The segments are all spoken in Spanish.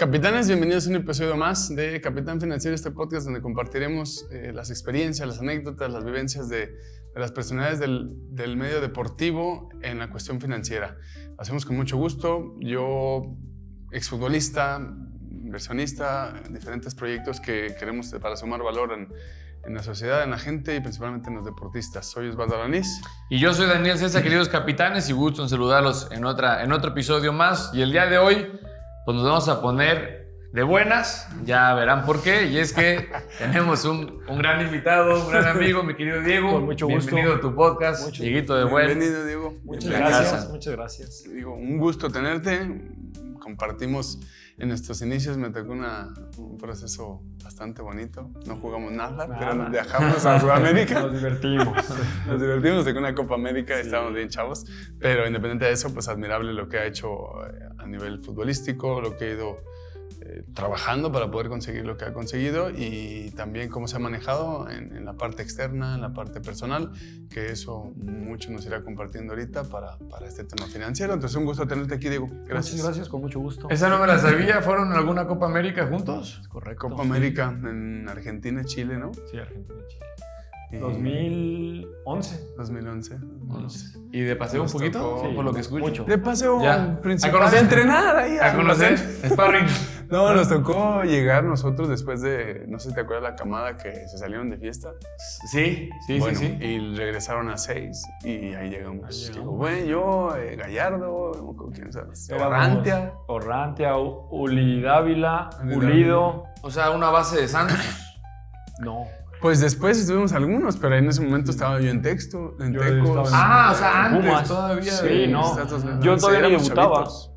Capitanes, bienvenidos a un episodio más de Capitán Financiero, este podcast donde compartiremos las experiencias, las anécdotas, las vivencias de las personalidades del medio deportivo en la cuestión financiera. Lo hacemos con mucho gusto. Yo, exfutbolista, inversionista, diferentes proyectos que queremos para sumar valor en la sociedad, en la gente y principalmente en los deportistas. Soy Osvaldo Alanís. Y yo soy Daniel César, queridos capitanes, y gusto en saludarlos en otro episodio más. Y el día de hoy pues nos vamos a poner de buenas, ya verán por qué, y es que tenemos un gran invitado, un gran amigo, mi querido Diego. Con mucho gusto. Bienvenido a tu podcast, Dieguito de Buen. Bienvenido, Diego. Muchas gracias. Digo, un gusto tenerte. Compartimos en nuestros inicios, me tocó un proceso bastante bonito. No jugamos nada, pero nos viajamos a Sudamérica. Nos divertimos. Nos divertimos de una Copa América, sí. Estábamos bien chavos. Pero independiente de eso, pues admirable lo que ha hecho a nivel futbolístico, lo que ha ido trabajando para poder conseguir lo que ha conseguido y también cómo se ha manejado en la parte externa, en la parte personal, que eso mucho nos irá compartiendo ahorita para este tema financiero. Entonces, un gusto tenerte aquí, Diego. Gracias. Muchas gracias, con mucho gusto. Esa no me la sabía. ¿Fueron en alguna Copa América juntos? Correcto. Copa América en Argentina, Chile, ¿no? Sí, Argentina, Chile. 2011. 2011. ¿Y de paseo un poquito? Tocó, sí, por lo que escucho. Mucho. De paseo principal. ¿A entrenar ahí. ¿A conocer? Sparring. No, nos tocó llegar nosotros después de, no sé si te acuerdas la camada que se salieron de fiesta. Sí. Y regresaron a 6 y ahí llegamos. Digo, bueno, yo, Gallardo, ¿con quién sabes? Orrantia, Uli Dávila, Pulido. O sea, una base de Santos. No. Pues después estuvimos algunos, pero en ese momento estaba yo en Tecos. O sea, antes Pumas. Todavía. Sí, no. Yo todavía ni debutaba. Chavitos.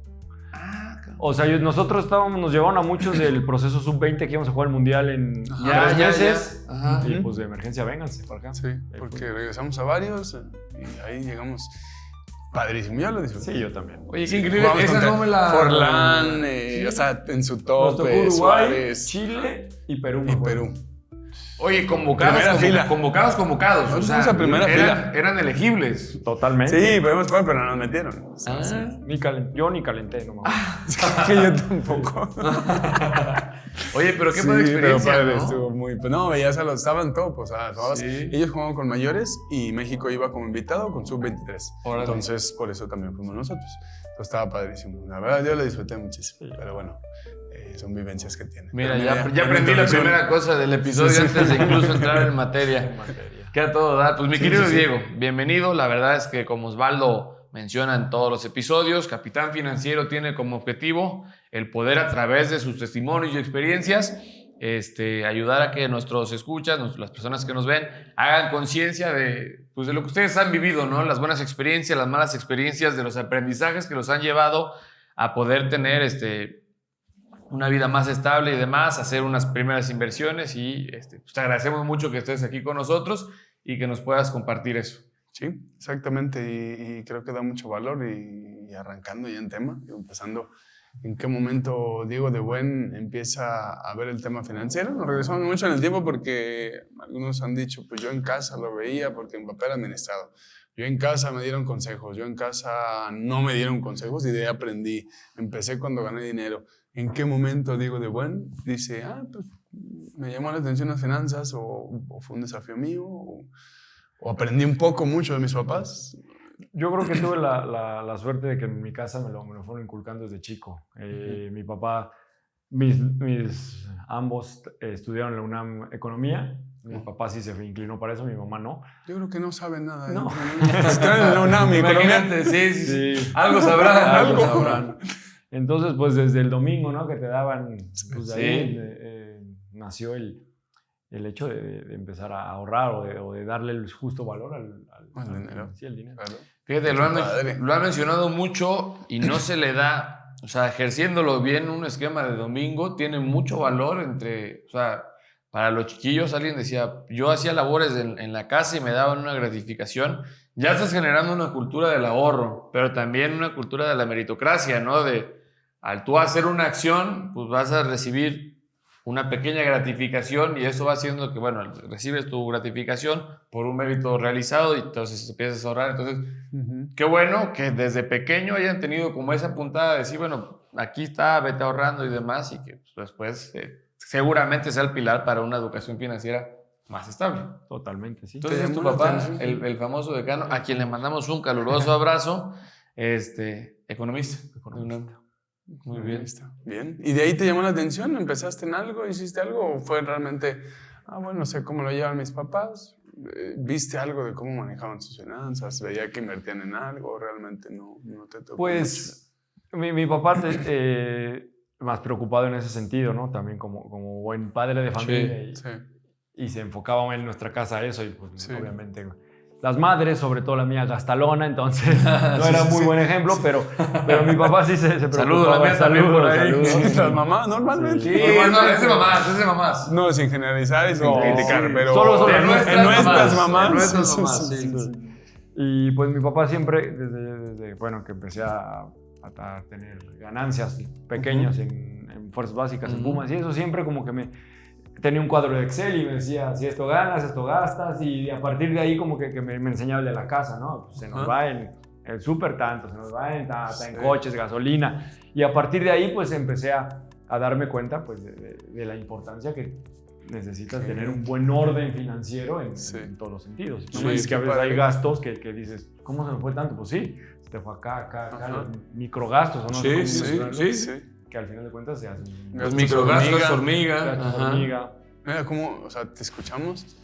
O sea, nosotros nos llevaron a muchos del proceso sub-20 que íbamos a jugar el mundial en 3 meses. Ajá. Y pues de emergencia, vénganse para acá. Sí, porque regresamos a varios y ahí llegamos. Padrísimo, ya lo disfruté. Sí, yo también. Oye, qué increíble. Esa no me la... Forlán, sí. O sea, en su Nos tocó top, Uruguay, Suárez. Chile y Perú. Y Perú. Oye, convocados. Nosotros O sea, fuimos a primera fila. Eran elegibles. Totalmente. Sí, podemos jugar, pero no nos metieron. Yo ni calenté, no mames. Que yo tampoco. Oye, pero qué padre experiencia, pero padre, ¿no? estuvo muy... Pues no, veías a los... Estaban top, o sea, todas, Sí. ellos jugaban con mayores y México iba como invitado con sub-23. Órale. Entonces, por eso también fuimos nosotros. Entonces, estaba padrísimo. La verdad, yo lo disfruté muchísimo. Sí. Pero bueno, son vivencias que tienen. Mira, Pero ya aprendí la primera cosa del episodio Sí. antes de incluso entrar en materia. Que a todo dar. Pues mi querido Diego, bienvenido. La verdad es que como Osvaldo menciona en todos los episodios, Capitán Financiero tiene como objetivo el poder a través de sus testimonios y experiencias ayudar a que nuestros escuchas, las personas que nos ven, hagan conciencia de lo que ustedes han vivido, ¿no? Las buenas experiencias, las malas experiencias, de los aprendizajes que los han llevado a poder tener una vida más estable y demás, hacer unas primeras inversiones y pues te agradecemos mucho que estés aquí con nosotros y que nos puedas compartir eso. Sí, exactamente. Y creo que da mucho valor y arrancando ya en tema, empezando... ¿En qué momento Diego de Buen empieza a ver el tema financiero? Nos regresamos mucho en el tiempo porque algunos han dicho, pues yo en casa lo veía porque mi papá era administrado. Yo en casa me dieron consejos, yo en casa no me dieron consejos y de ahí aprendí. Empecé cuando gané dinero. ¿En qué momento Diego de Buen dice, pues me llamó la atención las finanzas o fue un desafío mío o aprendí mucho de mis papás? Yo creo que tuve la suerte de que en mi casa me lo fueron inculcando desde chico. Mi papá, ambos estudiaron en la UNAM Economía. Mi papá sí se inclinó para eso, mi mamá no. Yo creo que no saben nada. No. Están en la UNAM Imagínate, sí. Algo sabrán. Entonces, pues desde el domingo, ¿no? Que te daban, pues de ahí nació el hecho de empezar a ahorrar o de darle el justo valor al dinero. Sí, el dinero. Claro. Fíjate, lo ha mencionado mucho y no se le da, o sea, ejerciéndolo bien, un esquema de domingo tiene mucho valor o sea, para los chiquillos alguien decía, yo hacía labores en la casa y me daban una gratificación. Ya estás generando una cultura del ahorro, pero también una cultura de la meritocracia, ¿no? Al tú hacer una acción, pues vas a recibir una pequeña gratificación y eso va haciendo que, bueno, recibes tu gratificación por un mérito realizado y entonces empiezas a ahorrar. Entonces, qué bueno que desde pequeño hayan tenido como esa puntada de decir, bueno, aquí está, vete ahorrando y demás, y que pues, después seguramente sea el pilar para una educación financiera más estable. Totalmente, sí. Entonces, tu papá, el famoso decano, a quien le mandamos un caluroso abrazo, economista. Muy bien. Bien. ¿Y de ahí te llamó la atención? ¿Empezaste en algo? ¿Hiciste algo? ¿O fue realmente, bueno, sé cómo lo llevan mis papás? ¿Viste algo de cómo manejaban sus finanzas? ¿Veía que invertían en algo? ¿Realmente no te tocó Pues mi papá más preocupado en ese sentido, ¿no? También como buen padre de familia. Y se enfocaba en nuestra casa a eso y pues obviamente las madres, sobre todo la mía gastalona, entonces no era muy buen ejemplo, pero mi papá sí se preocupaba. Saludos, la mía también por ahí. Las mamás, normalmente. Sí, es de mamás. No, sin generalizar y sin criticar, pero solo en nuestras mamás. Sí. Y pues mi papá siempre, desde bueno, que empecé a tener ganancias pequeñas en fuerzas básicas, en Pumas, y eso siempre como que tenía un cuadro de Excel y me decía, si esto ganas, esto gastas, y a partir de ahí como que me enseñaba el de la casa, ¿no? Pues se nos va en el súper tanto, se nos va en coches, gasolina, y a partir de ahí pues empecé a darme cuenta pues de la importancia que necesitas tener un buen orden financiero en todos los sentidos. ¿No? Es que a veces hay gastos que dices, ¿cómo se me fue tanto? Pues sí, se te fue acá, los microgastos, ¿o no? Sí. Que al final de cuentas se hacen. Los microgastos, hormiga. Mira cómo, o sea, te escuchamos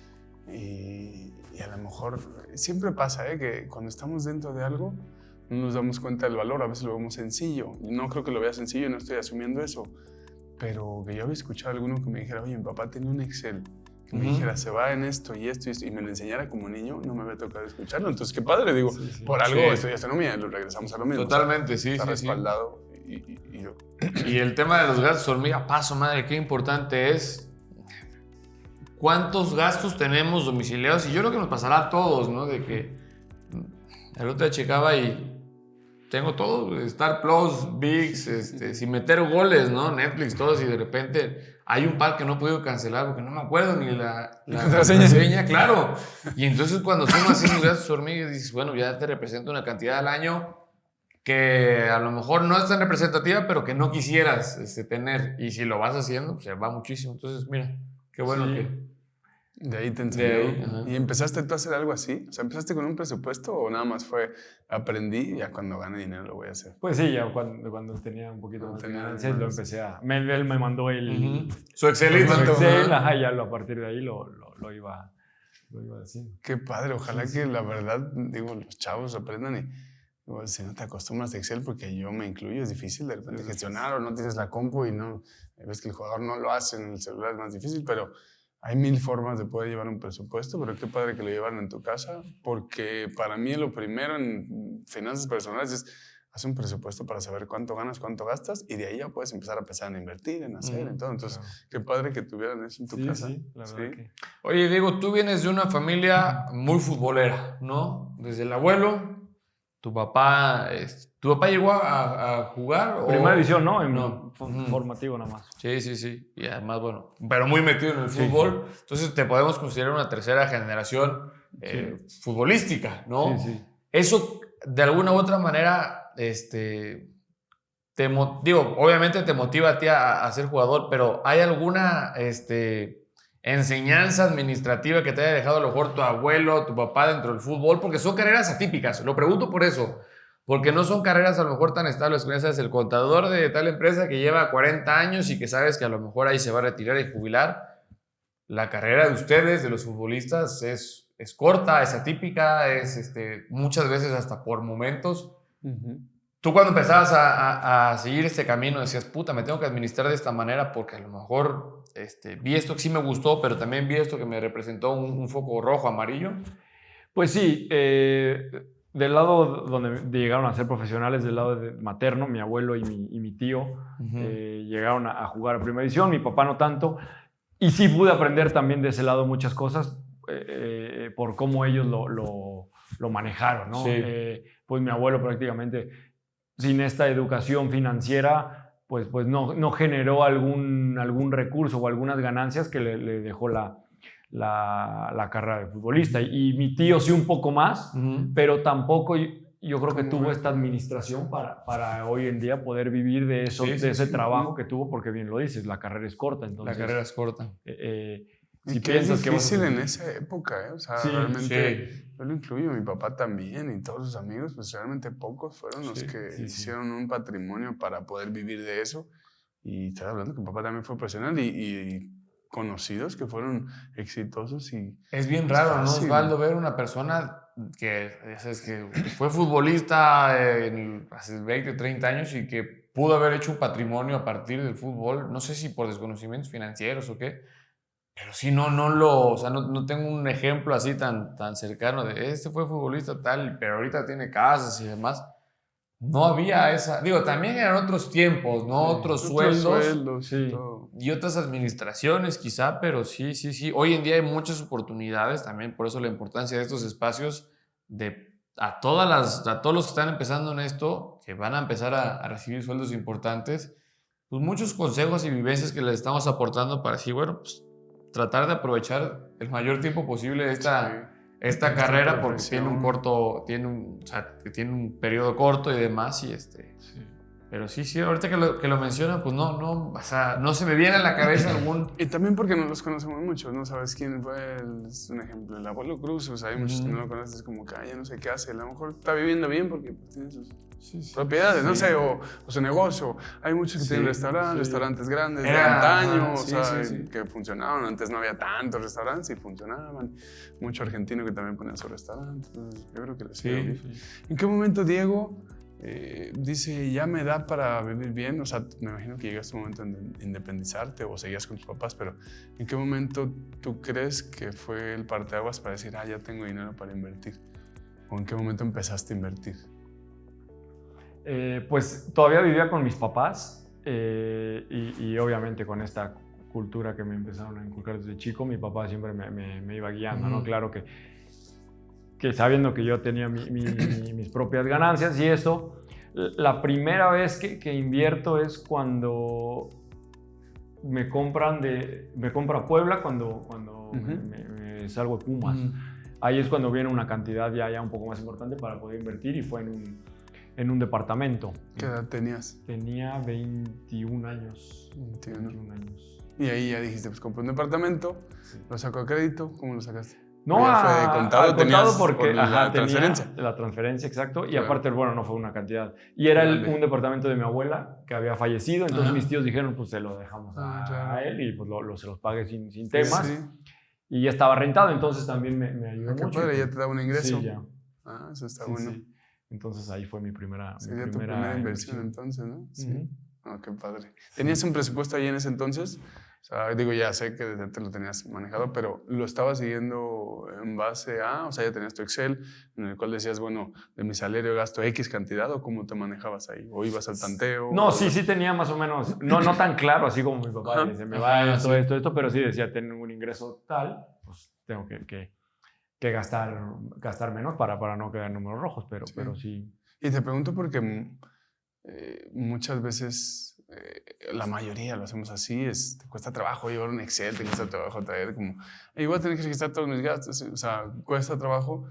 y a lo mejor siempre pasa, que cuando estamos dentro de algo no nos damos cuenta del valor, a veces lo vemos sencillo. No creo que lo vea sencillo, no estoy asumiendo eso, pero que yo había escuchado a alguno que me dijera, oye, mi papá tenía un Excel, que me dijera, se va en esto y esto, y me lo enseñara como niño, no me había tocado escucharlo. Entonces, qué padre, digo, por algo estudié astronomía, lo regresamos a lo mismo. Totalmente, está respaldado. Y el tema de los gastos hormiga, madre, qué importante es. ¿Cuántos gastos tenemos domiciliados? Y yo creo que nos pasará a todos, ¿no? De que el otro día checaba y tengo todo, Star Plus, ViX, sin meter goles, ¿no? Netflix, todos, y de repente hay un par que no he podido cancelar porque no me acuerdo ni la contraseña, claro. Y entonces cuando sumas esos gastos hormigas dices, bueno, ya te representa una cantidad al año que a lo mejor no es tan representativa, pero que no quisieras tener. Y si lo vas haciendo, pues va muchísimo. Entonces, mira, qué bueno que... De ahí te enseñó. ¿Y empezaste tú a hacer algo así? O sea, ¿empezaste con un presupuesto o nada más fue aprendí y ya cuando gane dinero lo voy a hacer? Pues sí, ya cuando tenía un poquito más de ganancias lo empecé a... Él me mandó su Excel. Ya a partir de ahí lo iba haciendo. Qué padre, ojalá que la verdad, digo, los chavos aprendan y... Digo, si no te acostumbras a Excel, porque yo me incluyo, es difícil de repente gestionar o no tienes la compu y no... Ves que el jugador no lo hace en el celular, es más difícil, pero... Hay 1000 formas de poder llevar un presupuesto, pero qué padre que lo llevaran en tu casa, porque para mí lo primero en finanzas personales es hacer un presupuesto para saber cuánto ganas, cuánto gastas, y de ahí ya puedes empezar a pensar en invertir, en hacer, en todo. Entonces, qué padre que tuvieran eso en tu casa. Sí, la verdad que... Oye, Diego, tú vienes de una familia muy futbolera, ¿no? Desde el abuelo, tu papá llegó a jugar. Primera división, ¿no? Formativo nada más. Sí. Y además, bueno, pero muy metido en el fútbol. Entonces te podemos considerar una tercera generación futbolística, ¿no? Sí. Eso, de alguna u otra manera, obviamente te motiva a ti a ser jugador, pero ¿hay alguna enseñanza administrativa que te haya dejado a lo mejor tu abuelo, tu papá dentro del fútbol? Porque son carreras atípicas, lo pregunto por eso, porque no son carreras a lo mejor tan estables como esas, el contador de tal empresa que lleva 40 años y que sabes que a lo mejor ahí se va a retirar y jubilar. La carrera de ustedes, de los futbolistas, es corta, es atípica, es muchas veces hasta por momentos. Tú cuando empezabas a seguir este camino decías, puta, me tengo que administrar de esta manera porque a lo mejor vi esto que sí me gustó, pero también vi esto que me representó un foco rojo, amarillo. Pues sí, del lado donde llegaron a ser profesionales, del lado materno, mi abuelo y mi tío llegaron a jugar a primera división, mi papá no tanto, y sí pude aprender también de ese lado muchas cosas por cómo ellos lo manejaron, ¿no? Sí. Pues mi abuelo prácticamente sin esta educación financiera pues no generó algún recurso o algunas ganancias que le dejó la carrera de futbolista. Y mi tío sí un poco más, pero tampoco yo creo que tuvo esta administración para hoy en día poder vivir de eso, de ese trabajo que tuvo, porque bien lo dices, la carrera es corta. Entonces, la carrera es corta. Si piensas es difícil en esa época, o sea, realmente yo lo incluyo, mi papá también y todos sus amigos, pues realmente pocos fueron los que hicieron un patrimonio para poder vivir de eso. Y estás hablando que mi papá también fue profesional y conocidos que fueron exitosos. Y es bien raro, ¿no, Osvaldo? Ver una persona que fue futbolista hace 20, 30 años y que pudo haber hecho un patrimonio a partir del fútbol, no sé si por desconocimientos financieros o qué, pero sí, no tengo un ejemplo así tan cercano de fue futbolista tal, pero ahorita tiene casas y demás. No había esa, también eran otros tiempos, ¿no? Otros sueldos y otras administraciones quizá, pero sí. Hoy en día hay muchas oportunidades también, por eso la importancia de estos espacios a todos los que están empezando en esto, que van a empezar a recibir sueldos importantes, pues muchos consejos y vivencias que les estamos aportando para así, bueno, pues tratar de aprovechar el mayor tiempo posible esta carrera, porque tiene un periodo corto y demás, pero sí, ahorita que lo menciona, pues no se me viene a la cabeza algún... Y también porque no los conocemos mucho, no sabes quién fue, es un ejemplo, el abuelo Cruz, o sea, hay muchos que no lo conoces, como que ya no sé qué hace, a lo mejor está viviendo bien porque pues, tiene sus propiedades, no sé, o su negocio. Hay muchos que tienen restaurantes grandes de antaño, que funcionaban. Antes no había tantos restaurantes y funcionaban. Mucho argentino que también ponía su restaurante. Entonces, yo creo que les sirve bien. ¿En qué momento Diego dice, ya me da para vivir bien? O sea, me imagino que llegaste a un momento de independizarte o seguías con tus papás, pero ¿en qué momento tú crees que fue el parteaguas para decir, ya tengo dinero para invertir? ¿O en qué momento empezaste a invertir? Pues todavía vivía con mis papás y obviamente con esta cultura que me empezaron a inculcar desde chico, mi papá siempre me iba guiando, ¿no? Claro que sabiendo que yo tenía mis propias ganancias y eso, la primera vez que invierto es cuando me compra Puebla, cuando me salgo de Pumas. Ahí es cuando viene una cantidad ya un poco más importante para poder invertir y fue en un departamento. ¿Qué edad tenías? Tenía 21 años. 21 años. Y ahí ya dijiste, pues compré un departamento, lo saco a crédito, ¿cómo lo sacaste? No, fue de contado, contado porque por la transferencia. La transferencia, exacto. Y aparte, bueno, no fue una cantidad. Y era un departamento de mi abuela que había fallecido, entonces mis tíos dijeron, pues se lo dejamos a él y pues se los pague sin temas. Sí. Y ya estaba rentado, entonces también me ayudó mucho. Qué padre, ya te da un ingreso. Sí, ya. Eso está bueno. Sí. Entonces ahí fue mi primera tu primera inversión entonces, ¿no? Sí. Qué padre. ¿Tenías un presupuesto ahí en ese entonces? O sea, ya sé que desde antes lo tenías manejado, pero ¿lo estabas siguiendo en base a, o sea, ya tenías tu Excel en el cual decías, bueno, de mi salario gasto X cantidad, o cómo te manejabas ahí? ¿O ibas al tanteo? No, sí tenía más o menos, no tan claro así como mi papá, dice, me va esto, pero sí decía, tengo un ingreso tal, pues tengo que gastar menos para no quedar en números rojos, pero sí. Y te pregunto porque muchas veces, la mayoría lo hacemos así, te cuesta trabajo llevar un Excel, te cuesta trabajo traer como, voy a tener que registrar todos mis gastos, o sea, cuesta trabajo,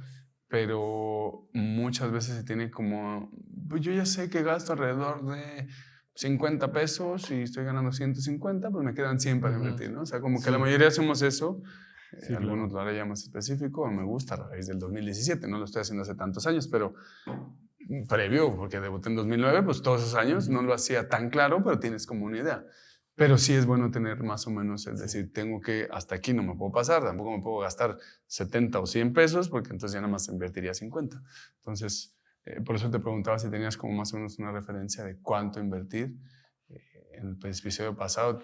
pero muchas veces se tiene como, pues yo ya sé que gasto alrededor de 50 pesos y estoy ganando 150, pues me quedan 100 para invertir, ¿no? O sea, como que la mayoría hacemos eso. Algunos lo haré más específico, me gusta a raíz del 2017, no lo estoy haciendo hace tantos años, pero previo, porque debuté en 2009, pues todos esos años no lo hacía tan claro, pero tienes como una idea. Pero sí es bueno tener más o menos, es decir, tengo que, hasta aquí no me puedo pasar, tampoco me puedo gastar 70 o 100 pesos, porque entonces ya nada más invertiría 50. Entonces, por eso te preguntaba si tenías como más o menos una referencia de cuánto invertir. En el episodio pasado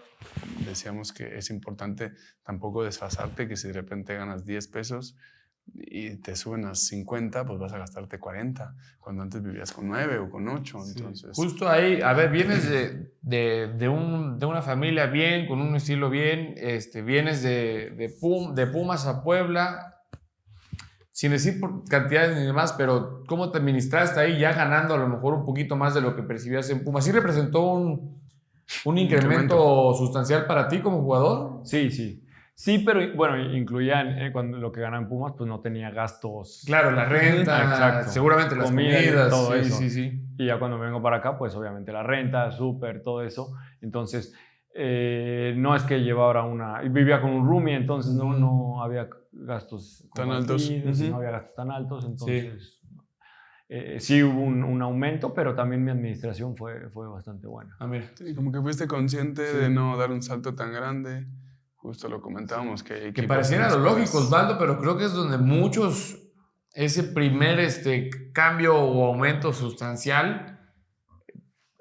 decíamos que es importante tampoco desfasarte, que si de repente ganas 10 pesos y te suben a 50, pues vas a gastarte 40, cuando antes vivías con 9 o con 8. Sí. Entonces, justo ahí, a ver, vienes de una familia bien, con un estilo bien, vienes de Pumas a Puebla, sin decir por cantidades ni demás, pero ¿cómo te administraste ahí ya ganando a lo mejor un poquito más de lo que percibías en Pumas? Sí representó un ¿Un incremento sustancial para ti como jugador? Sí. Sí, pero bueno, incluía cuando lo que ganaba en Pumas, pues no tenía gastos. Claro, la renta, Exacto. seguramente las comidas, todo eso. Sí. Y ya cuando vengo para acá, pues obviamente la renta, súper, todo eso. Entonces, no es que llevara vivía con un roomie, entonces no había gastos tan altos. No había gastos tan altos, entonces sí hubo un aumento, pero también mi administración fue bastante buena. Mira. Sí, como que fuiste consciente de no dar un salto tan grande. Justo lo comentábamos que pareciera lo lógico, Osvaldo, pero creo que es donde muchos ese primer cambio o aumento sustancial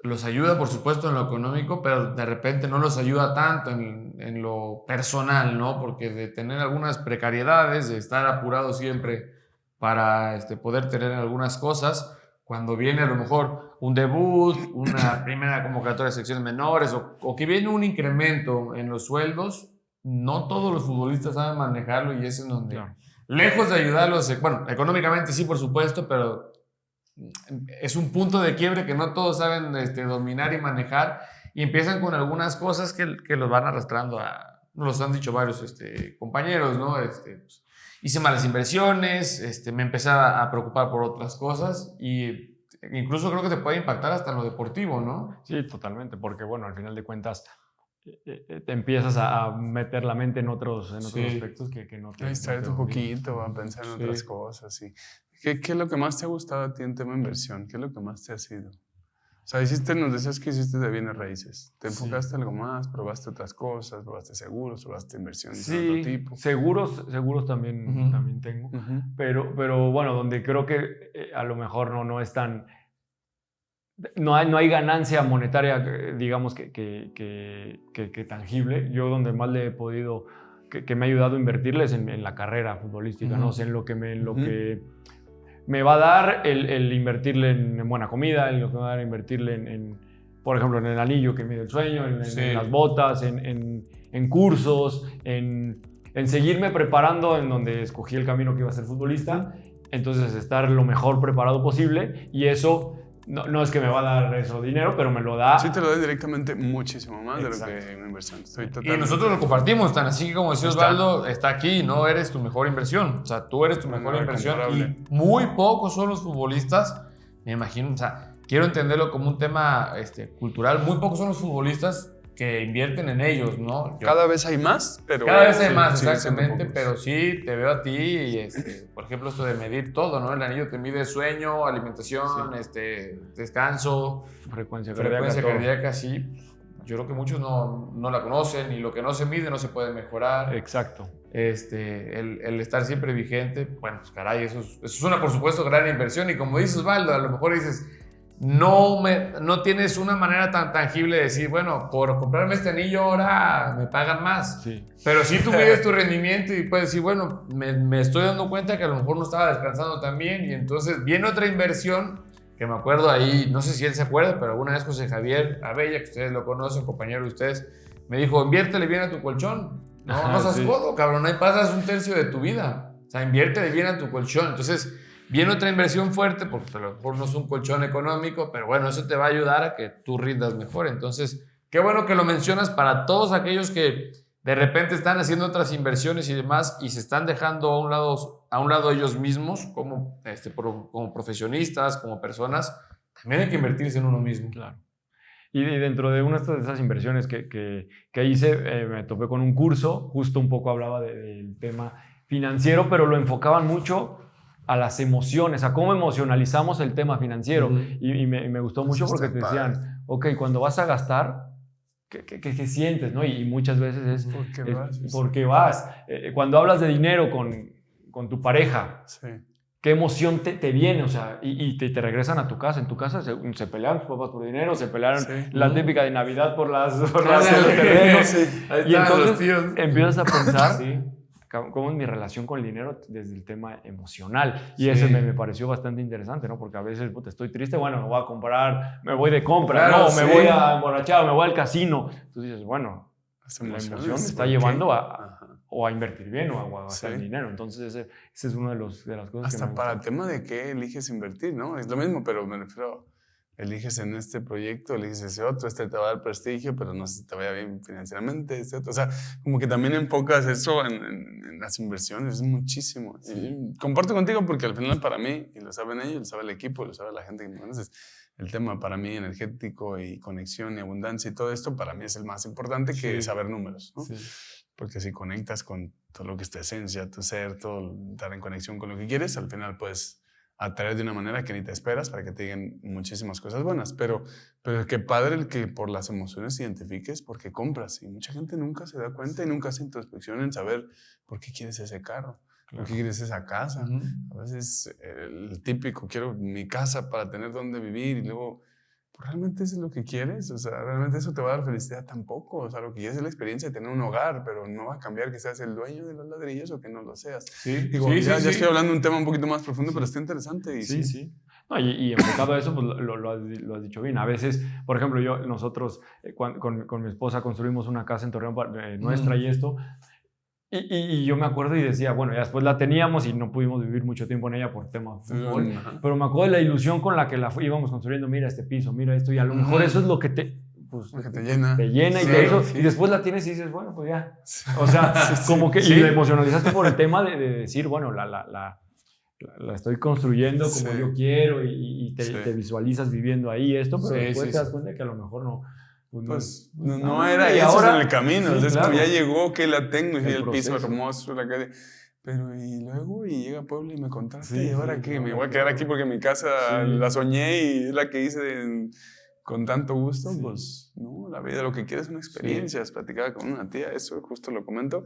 los ayuda, por supuesto, en lo económico, pero de repente no los ayuda tanto en lo personal, ¿no? Porque de tener algunas precariedades, de estar apurado siempre para poder tener algunas cosas, cuando viene a lo mejor un debut, una primera convocatoria de secciones menores o que viene un incremento en los sueldos, no todos los futbolistas saben manejarlo y es en donde, lejos de ayudarlos, bueno, económicamente sí, por supuesto, pero es un punto de quiebre que no todos saben dominar y manejar y empiezan con algunas cosas que los van arrastrando nos los han dicho varios compañeros, ¿no? Pues, hice malas inversiones, me empecé a preocupar por otras cosas y incluso creo que te puede impactar hasta en lo deportivo, ¿no? Sí, totalmente, porque bueno, al final de cuentas te empiezas a meter la mente en otros aspectos que no te... A distraerte un poquito, a pensar en otras cosas. Sí. ¿Qué es lo que más te ha gustado a ti en tema de inversión? ¿Qué es lo que más te ha sido? O sea, nos decías que hiciste de bienes raíces. ¿Te enfocaste algo más? ¿Probaste otras cosas? ¿Probaste seguros? ¿Probaste inversiones de otro tipo? Seguros también tengo. Pero bueno, donde creo que a lo mejor no es tan... No hay ganancia monetaria, digamos, que tangible. Yo donde más le he podido, que me ha ayudado a invertirles en la carrera futbolística, ¿no? O sea, en lo que me va a dar el invertirle en buena comida, en lo que me va a dar invertirle por ejemplo, en el anillo que mide el sueño, en las botas, en cursos, en seguirme preparando en donde escogí el camino que iba a ser futbolista. Entonces, estar lo mejor preparado posible y eso... No es que me va a dar eso dinero, pero me lo da. Sí, te lo da directamente muchísimo más de lo que una inversión. Y nosotros lo compartimos, tan así como decía Osvaldo, está aquí, no eres tu mejor inversión. O sea, tú eres tu mejor inversión. Y muy pocos son los futbolistas, me imagino, o sea, quiero entenderlo como un tema cultural, muy pocos son los futbolistas que invierten en ellos, ¿no? Cada vez hay más, pero... Cada vez hay más, exactamente, pero sí te veo a ti y, por ejemplo, esto de medir todo, ¿no? El anillo te mide sueño, alimentación, descanso, frecuencia cardíaca, sí. Yo creo que muchos no la conocen y lo que no se mide no se puede mejorar. Exacto. El estar siempre vigente, bueno, pues caray, eso es una, por supuesto, gran inversión y como dices, Osvaldo, a lo mejor dices... No tienes una manera tan tangible de decir, bueno, por comprarme este anillo ahora me pagan más. Sí. Pero sí tú mides tu rendimiento y puedes decir, bueno, me estoy dando cuenta que a lo mejor no estaba descansando tan bien y entonces viene otra inversión que me acuerdo ahí, no sé si él se acuerda, pero alguna vez José Javier Abella, que ustedes lo conocen, compañero de ustedes, me dijo, inviértele bien a tu colchón. No seas codo, cabrón, ahí pasas un tercio de tu vida. O sea, inviértele bien a tu colchón. Entonces... Viene otra inversión fuerte, porque a lo mejor no es un colchón económico, pero bueno, eso te va a ayudar a que tú rindas mejor. Entonces, qué bueno que lo mencionas para todos aquellos que de repente están haciendo otras inversiones y demás y se están dejando a un lado ellos mismos como profesionistas, como personas. También hay que invertirse en uno mismo. Claro. Y dentro de una de esas inversiones que hice, me topé con un curso, justo un poco hablaba del tema financiero, pero lo enfocaban mucho a las emociones, a cómo emocionalizamos el tema financiero. Y me gustó mucho porque te decían, ok, cuando vas a gastar, ¿qué sientes? ¿No? Y muchas veces es ¿por qué vas? Cuando hablas de dinero con tu pareja, ¿qué emoción te viene? O sea, y te regresan a tu casa. En tu casa se pelearon tus papás por dinero, se pelearon la típica de Navidad por los terrenos. Y entonces empiezas a pensar... ¿Cómo es mi relación con el dinero desde el tema emocional? Y eso me pareció bastante interesante, ¿no? Porque a veces, estoy triste, bueno, me voy a comprar, me voy de compra, me voy a emborrachar, me voy al casino. Entonces dices, bueno, la emoción me está llevando a invertir bien o a gastar el dinero. Entonces ese es uno de las cosas hasta que me para el tema de qué eliges invertir, ¿no? Es lo mismo, pero me refiero eliges en este proyecto, eliges ese otro, este te va a dar prestigio, pero no sé si te vaya bien financieramente, este otro. O sea, como que también enfocas eso en las inversiones, es muchísimo. Y comparto contigo porque al final para mí, y lo saben ellos, lo sabe el equipo, lo sabe la gente que me conoce, el tema para mí energético y conexión y abundancia y todo esto, para mí es el más importante que saber números, ¿no? Sí. Porque si conectas con todo lo que es tu esencia, tu ser, todo, estar en conexión con lo que quieres, al final puedes atraer de una manera que ni te esperas para que te digan muchísimas cosas buenas. Pero qué padre el que por las emociones identifiques por qué compras. Y mucha gente nunca se da cuenta y nunca hace introspección en saber por qué quieres ese carro, por qué quieres esa casa. A veces el típico, quiero mi casa para tener donde vivir y luego... ¿Realmente eso es lo que quieres? O sea, ¿realmente eso te va a dar felicidad? Tampoco. O sea, lo que quieres es la experiencia de tener un hogar, pero no va a cambiar que seas el dueño de los ladrillos o que no lo seas. Sí, digo, ya estoy hablando de un tema un poquito más profundo, pero está interesante. Y sí. No, y enfocado a eso, pues lo has dicho bien. A veces, por ejemplo, nosotros con mi esposa construimos una casa en Torreón nuestra y esto. Y yo me acuerdo y decía, bueno, ya después la teníamos y no pudimos vivir mucho tiempo en ella por tema fútbol, pero me acuerdo de la ilusión con la que la íbamos construyendo, mira este piso, mira esto, y a lo mejor eso es lo que te llena. Te llena y eso, y después la tienes y dices, bueno, pues ya. O sea, como que, y la emocionalizaste por el tema de decir, bueno, la estoy construyendo como yo quiero y te visualizas viviendo ahí esto, pero después te das cuenta que a lo mejor no. Pues no era eso ahora, en el camino, es claro. Como ya llegó, que la tengo, y el piso hermoso, la calle. Pero y luego, y llega Puebla y me contaste, ¿y ahora qué? Me voy a quedar aquí porque mi casa la soñé y es la que hice con tanto gusto. Pues no, la vida lo que quiere es una experiencia. Platicaba con una tía, eso justo lo comento.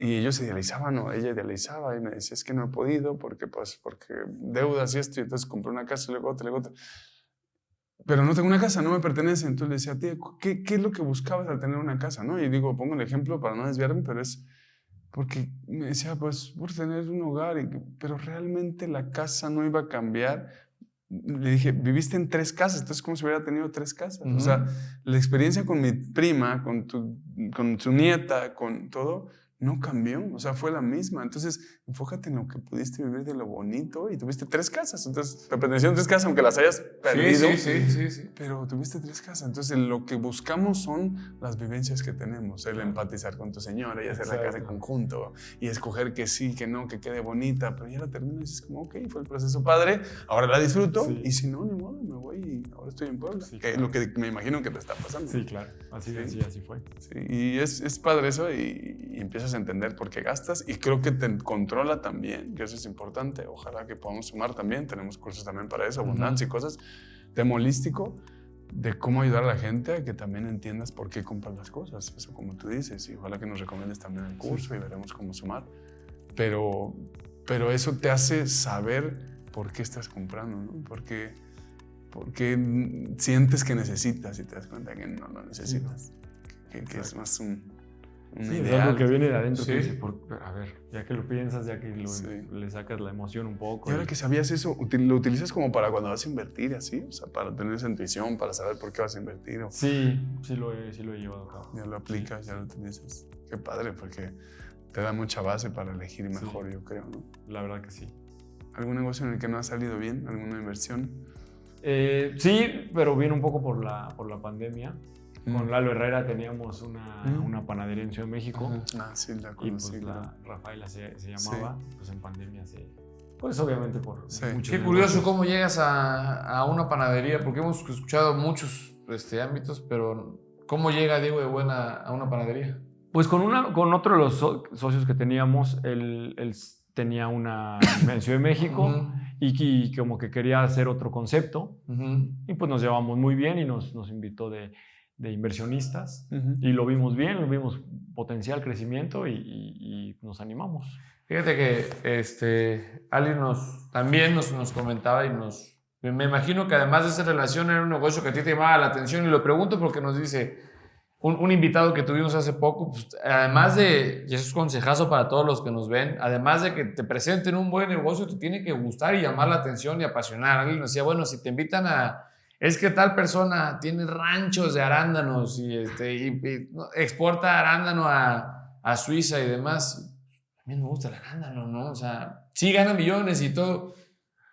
Y ellos idealizaban, o ella idealizaba, y me decía, es que no he podido porque deudas y esto, y entonces compré una casa y luego otra. Pero no tengo una casa, no me pertenece. Entonces le decía, tía, ¿qué es lo que buscabas al tener una casa? ¿No? Y digo, pongo el ejemplo para no desviarme, pero es porque me decía, pues por tener un hogar, pero realmente la casa no iba a cambiar. Le dije, viviste en 3 casas, entonces como si hubiera tenido 3 casas. O sea, la experiencia con mi prima, con su nieta, con todo, no cambió, o sea, fue la misma. Entonces, enfócate en lo que pudiste vivir de lo bonito y tuviste 3 casas. Entonces, te pertenecieron 3 casas, aunque las hayas perdido. Sí. Pero tuviste 3 casas. Entonces, lo que buscamos son las vivencias que tenemos. El empatizar con tu señora y hacer la casa en conjunto y escoger que sí, que no, que quede bonita. Pero ya la terminas y dices como, ok, fue el proceso padre, ahora la disfruto y si no, ni modo, me voy y ahora estoy en Puebla. Sí, claro. Lo que me imagino que te está pasando. Sí, claro. Así fue. Sí, y es padre eso y empiezas a entender por qué gastas y creo que te controla también, que eso es importante. Ojalá que podamos sumar también, tenemos cursos también para eso, abundancia y cosas, tema holístico, de cómo ayudar a la gente a que también entiendas por qué compras las cosas, eso como tú dices, y ojalá que nos recomiendes también el curso y veremos cómo sumar, pero eso te hace saber por qué estás comprando, ¿no? Porque sientes que necesitas y te das cuenta que no lo necesitas, que es más un ideal. Es algo que viene de adentro. Que dice, a ver, ya que lo piensas, ya que le sacas la emoción un poco. Y ahora que sabías eso, ¿lo utilizas como para cuando vas a invertir así? O sea, para tener esa intuición, para saber por qué vas a invertir. Sí lo he llevado a cabo. Ya lo aplicas, ya lo utilizas. Qué padre, porque te da mucha base para elegir mejor, yo creo, ¿no? La verdad que sí. ¿Algún negocio en el que no ha salido bien? ¿Alguna inversión? Sí, pero viene un poco por la pandemia. Con Lalo Herrera teníamos una panadería en Ciudad de México. Sí, la conocí. Y pues Rafaela se llamaba, pues en pandemia pues obviamente por muchos Qué curioso cómo llegas a una panadería, porque hemos escuchado muchos ámbitos, pero ¿cómo llega Diego de Buena a una panadería? Pues con otro de los socios que teníamos, él tenía una en Ciudad de México y como que quería hacer otro concepto y pues nos llevamos muy bien y nos invitó de inversionistas y lo vimos bien, lo vimos potencial crecimiento y nos animamos. Fíjate que Ali también nos comentaba y me imagino que además de esa relación era un negocio que a ti te llamaba la atención y lo pregunto porque nos dice un invitado que tuvimos hace poco, pues, además de, y eso es consejazo para todos los que nos ven, además de que te presenten un buen negocio, te tiene que gustar y llamar la atención y apasionar. Ali nos decía, bueno, si te invitan es que tal persona tiene ranchos de arándanos y exporta arándano a Suiza y demás. A mí me gusta el arándano, ¿no? O sea, sí gana millones y todo,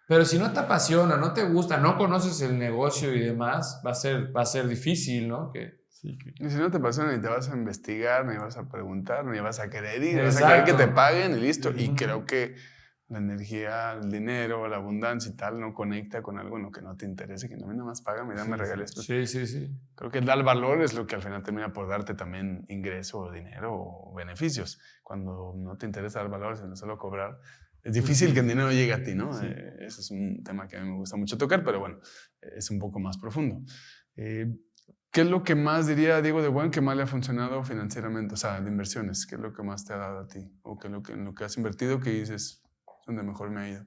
Pero si no te apasiona, no te gusta, no conoces el negocio y demás, va a ser difícil, ¿no? Y si no te apasiona, ni te vas a investigar, ni vas a preguntar, ni vas a querer ir, Exacto. vas a querer que te paguen y listo. Y creo que la energía, el dinero, la abundancia y tal no conecta con algo en lo que no te interese, que no, a mí nada más págame, dame regalos. Sí. Creo que dar valor es lo que al final termina por darte también ingreso o dinero o beneficios. Cuando no te interesa dar valor, sino solo cobrar, es difícil que el dinero llegue a ti, ¿no? Sí. Ese es un tema que a mí me gusta mucho tocar, pero bueno, es un poco más profundo. ¿Qué es lo que más, diría Diego de Buen, que más le ha funcionado financieramente? O sea, de inversiones, ¿qué es lo que más te ha dado a ti? ¿O qué es en lo que has invertido que dices, donde mejor me ha ido?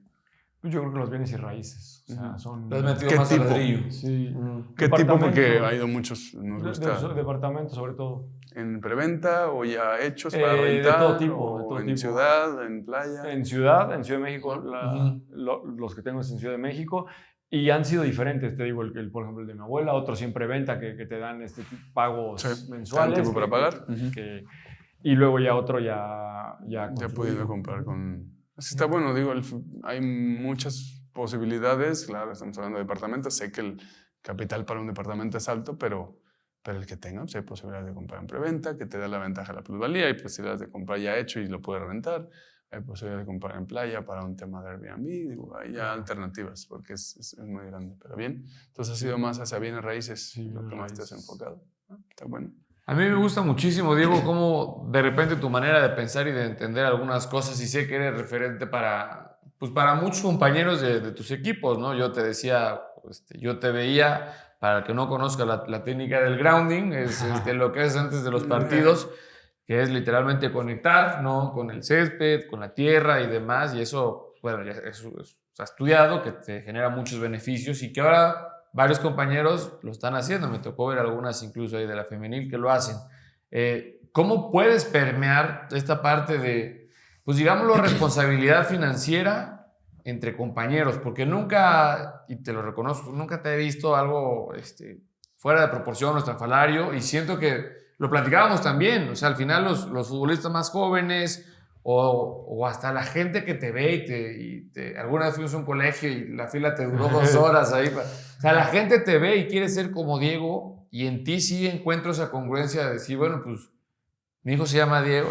Pues yo creo que los bienes y raíces. O sea, son... Lo has metido ¿Qué más tipo? al ladrillo. Sí. ¿Qué tipo? Porque ha ido muchos, nos gusta. Departamentos, sobre todo. ¿En preventa o ya hechos para rentar? De todo tipo. ¿O en ciudad, en playa? En Ciudad de México. Los que tengo es en Ciudad de México. Y han sido diferentes, te digo, por ejemplo, el de mi abuela, otro siempre venta, que te dan pagos mensuales. ¿Tiempo para pagar? Y luego ya otro ya pudiendo comprar con... Así está bueno, digo, hay muchas posibilidades, claro, estamos hablando de departamentos, sé que el capital para un departamento es alto, pero el que tenga, pues hay posibilidades de comprar en preventa, que te da la ventaja de la plusvalía, hay posibilidades de comprar ya hecho y lo puedes rentar, hay posibilidades de comprar en playa para un tema de Airbnb, digo, hay ya alternativas, porque es muy grande, pero bien, entonces ha sido más hacia bienes raíces, lo que más te has enfocado, está bueno. A mí me gusta muchísimo, Diego, cómo de repente tu manera de pensar y de entender algunas cosas, y sé que eres referente para muchos compañeros de tus equipos, ¿no? Yo te decía, yo te veía, para el que no conozca la técnica del grounding, es lo que es antes de los partidos, que es literalmente conectar, ¿no? Con el césped, con la tierra y demás, y eso, bueno, ya eso se ha estudiado, que te genera muchos beneficios y que ahora varios compañeros lo están haciendo. Me tocó ver algunas incluso ahí de la femenil que lo hacen. ¿Cómo puedes permear esta parte de, pues digámoslo, responsabilidad financiera entre compañeros? Porque nunca, y te lo reconozco, nunca te he visto algo fuera de proporción o estrafalario, y siento que lo platicábamos también. O sea, al final los futbolistas más jóvenes o hasta la gente que te ve alguna vez fuimos a un colegio y la fila te duró 2 horas ahí. O sea, la gente te ve y quiere ser como Diego, y en ti sí encuentro esa congruencia de decir, bueno, pues mi hijo se llama Diego.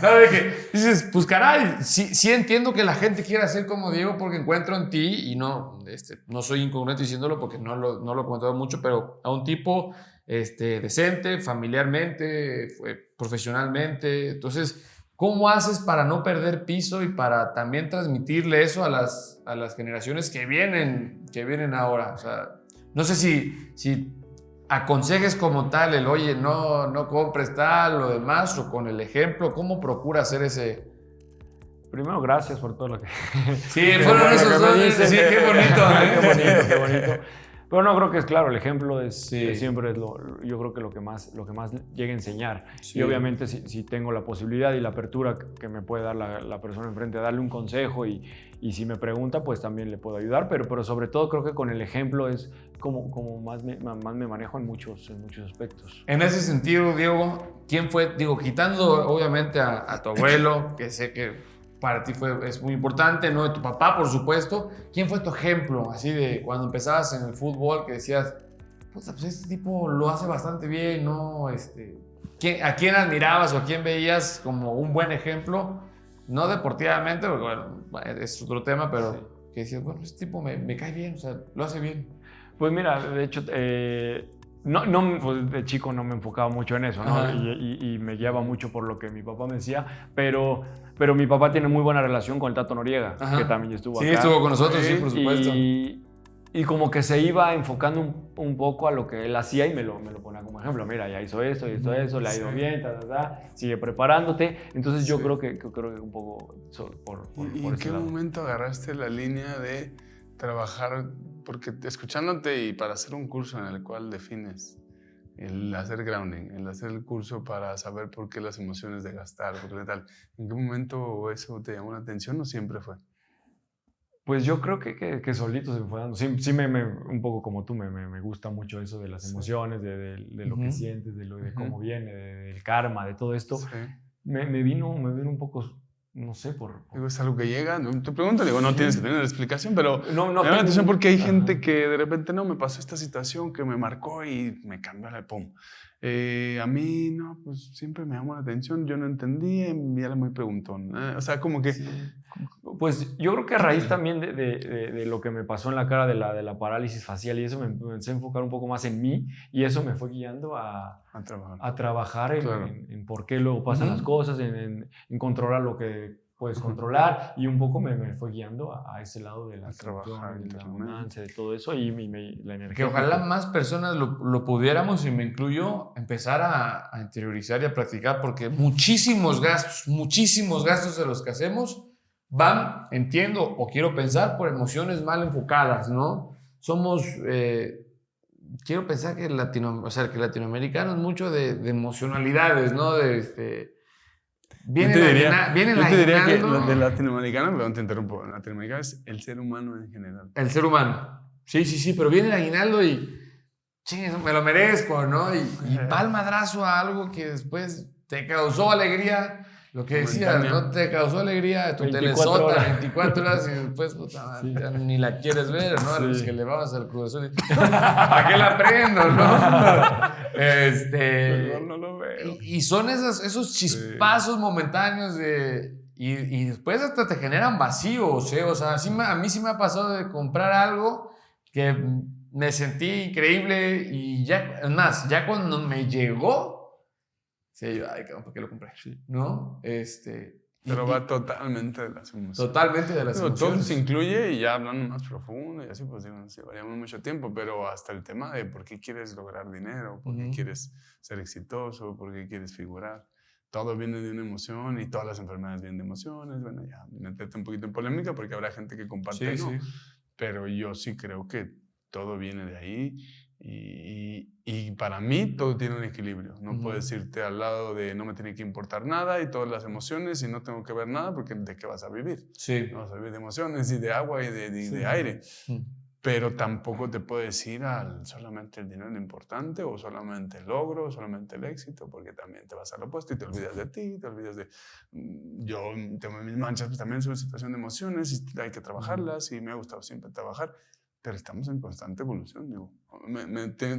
No, de que dices, pues caray, sí entiendo que la gente quiera ser como Diego porque encuentro en ti, y no soy incongruente diciéndolo porque no lo he comentado mucho, pero a un tipo decente, familiarmente, profesionalmente. Entonces, ¿cómo haces para no perder piso y para también transmitirle eso a las generaciones que vienen ahora? O sea, no sé si aconsejes como tal el, oye, no compres tal o demás, o con el ejemplo, ¿cómo procura hacer ese? Primero, gracias por todo lo que... Sí, fueron esos dos. Sí, qué bonito. Qué bonito. Pero no, creo que es claro, el ejemplo siempre es yo creo que lo que más llega a enseñar. Sí. Y obviamente si tengo la posibilidad y la apertura que me puede dar la persona enfrente, darle un consejo y si me pregunta, pues también le puedo ayudar, pero sobre todo creo que con el ejemplo es como más me manejo en muchos aspectos. En ese sentido, Diego, ¿quién fue? Digo, quitando obviamente a tu abuelo, que sé que para ti es muy importante, ¿no? De tu papá, por supuesto. ¿Quién fue tu ejemplo, así de cuando empezabas en el fútbol, que decías, pues este tipo lo hace bastante bien, ¿no? ¿A quién admirabas o a quién veías como un buen ejemplo? No deportivamente, porque bueno, es otro tema, pero sí, que decías, bueno, este tipo me cae bien, o sea, lo hace bien. Pues mira, de hecho, pues de chico no me enfocaba mucho en eso, ¿no? Y me guiaba mucho por lo que mi papá me decía, pero mi papá tiene muy buena relación con el Tato Noriega, que también estuvo acá. Sí, estuvo con nosotros, sí, por supuesto. Y como que se iba enfocando un poco a lo que él hacía y me lo ponía como ejemplo. Mira, ya hizo esto y esto, eso, le ha ido bien, sigue preparándote. Entonces yo creo que un poco por ¿Y en qué momento agarraste la línea de trabajar? Porque escuchándote y para hacer un curso en el cual defines el hacer grounding, el hacer el curso para saber por qué las emociones de gastar, por qué tal, ¿en qué momento eso te llamó la atención o siempre fue? Pues yo creo que solito se me fue dando. Sí, un poco como tú, me gusta mucho eso de las emociones, de lo que sientes, de cómo viene, del karma, de todo esto. Sí. Me vino un poco no sé, Digo, es algo que llega, te pregunto, digo, no tienes que tener la explicación, pero No me llama la atención porque hay gente Ajá. que de repente no me pasó esta situación que me marcó y me cambió la pum. A mí, no, pues siempre me llamó la atención, yo no entendía y era muy preguntón. O sea, como que... Sí. Pues yo creo que a raíz también de lo que me pasó en la cara de la parálisis facial y eso me empecé a enfocar un poco más en mí y eso me fue guiando a trabajar Claro. en por qué luego pasan las cosas, en controlar lo que puedes controlar y un poco me fue guiando a ese lado de la trabajar de la internamente. abundancia, de todo eso y la energía. Que ojalá más personas lo pudiéramos, y me incluyo, empezar a interiorizar y a practicar, porque muchísimos gastos de los que hacemos van, entiendo o quiero pensar, por emociones mal enfocadas, ¿no? Somos, quiero pensar que que latinoamericanos mucho de emocionalidades, ¿no? Yo te diría que aguinaldo. de latinoamericano, perdón, te interrumpo, latinoamericano es el ser humano en general. El ser humano. Sí, pero viene el aguinaldo y chingue, me lo merezco, ¿no? Y va el madrazo a algo que después te causó alegría. Lo que decías, ¿no? Te causó alegría tu 24 telesota horas. 24 horas y después, puta madre, ya ni la quieres ver, ¿no? A los Sí. que le vamos al Cruz Azul. ¿Para qué la prendo, no? Perdón, no lo veo. Y son esos chispazos momentáneos y después hasta te generan vacíos, ¿eh? O sea, a mí sí me ha pasado de comprar algo que me sentí increíble y ya, es más, ya cuando me llegó, sí, yo, ay, ¿por qué lo compré? ¿No? Pero va totalmente de las emociones. Totalmente de las Digo, emociones. todo se incluye y ya hablando más profundo y así, pues digo, nos llevaríamos mucho tiempo, pero hasta el tema de por qué quieres lograr dinero, por qué quieres ser exitoso, por qué quieres figurar. Todo viene de una emoción y todas las enfermedades vienen de emociones. Bueno, ya meterte un poquito en polémica porque habrá gente que comparte, Sí, ¿no? sí. Pero yo sí creo que todo viene de ahí y para mí todo tiene un equilibrio. No puedes irte al lado de no me tiene que importar nada y todas las emociones y no tengo que ver nada porque ¿de qué vas a vivir? Sí. No vas a vivir de emociones y de agua y de aire. Pero tampoco te puedes ir al solamente el dinero importante o solamente el logro o solamente el éxito, porque también te vas al opuesto y te olvidas de ti, te olvidas de... Yo tengo mis manchas, pues también soy una situación de emociones y hay que trabajarlas y me ha gustado siempre trabajar, pero estamos en constante evolución. Digo.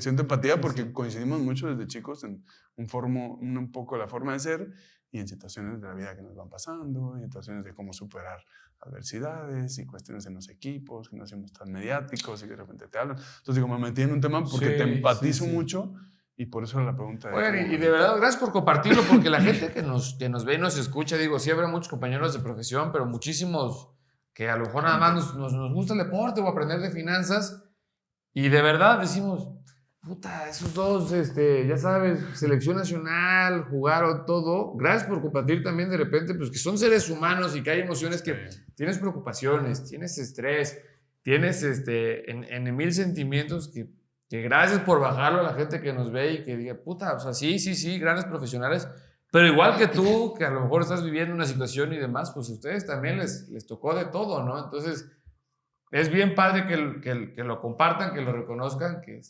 Siento empatía porque coincidimos mucho desde chicos en un poco la forma de ser y en situaciones de la vida que nos van pasando, y situaciones de cómo superar adversidades y cuestiones en los equipos, que no somos tan mediáticos y que de repente te hablan. Entonces digo, me metí en un tema porque te empatizo mucho y por eso la pregunta de... Oigan, y de verdad, gracias por compartirlo, porque la gente que nos ve y nos escucha, digo, sí habrá muchos compañeros de profesión, pero muchísimos que a lo mejor nada más nos gusta el deporte o aprender de finanzas y de verdad decimos, puta, esos dos, ya sabes, selección nacional, jugar o todo. Gracias por compartir también de repente, pues que son seres humanos y que hay emociones que tienes preocupaciones, tienes estrés, tienes en mil sentimientos que gracias por bajarlo a la gente que nos ve y que diga, puta, o sea, sí, grandes profesionales, pero igual que tú, que a lo mejor estás viviendo una situación y demás, pues a ustedes también les tocó de todo, ¿no? Entonces, es bien padre que lo compartan, que lo reconozcan, que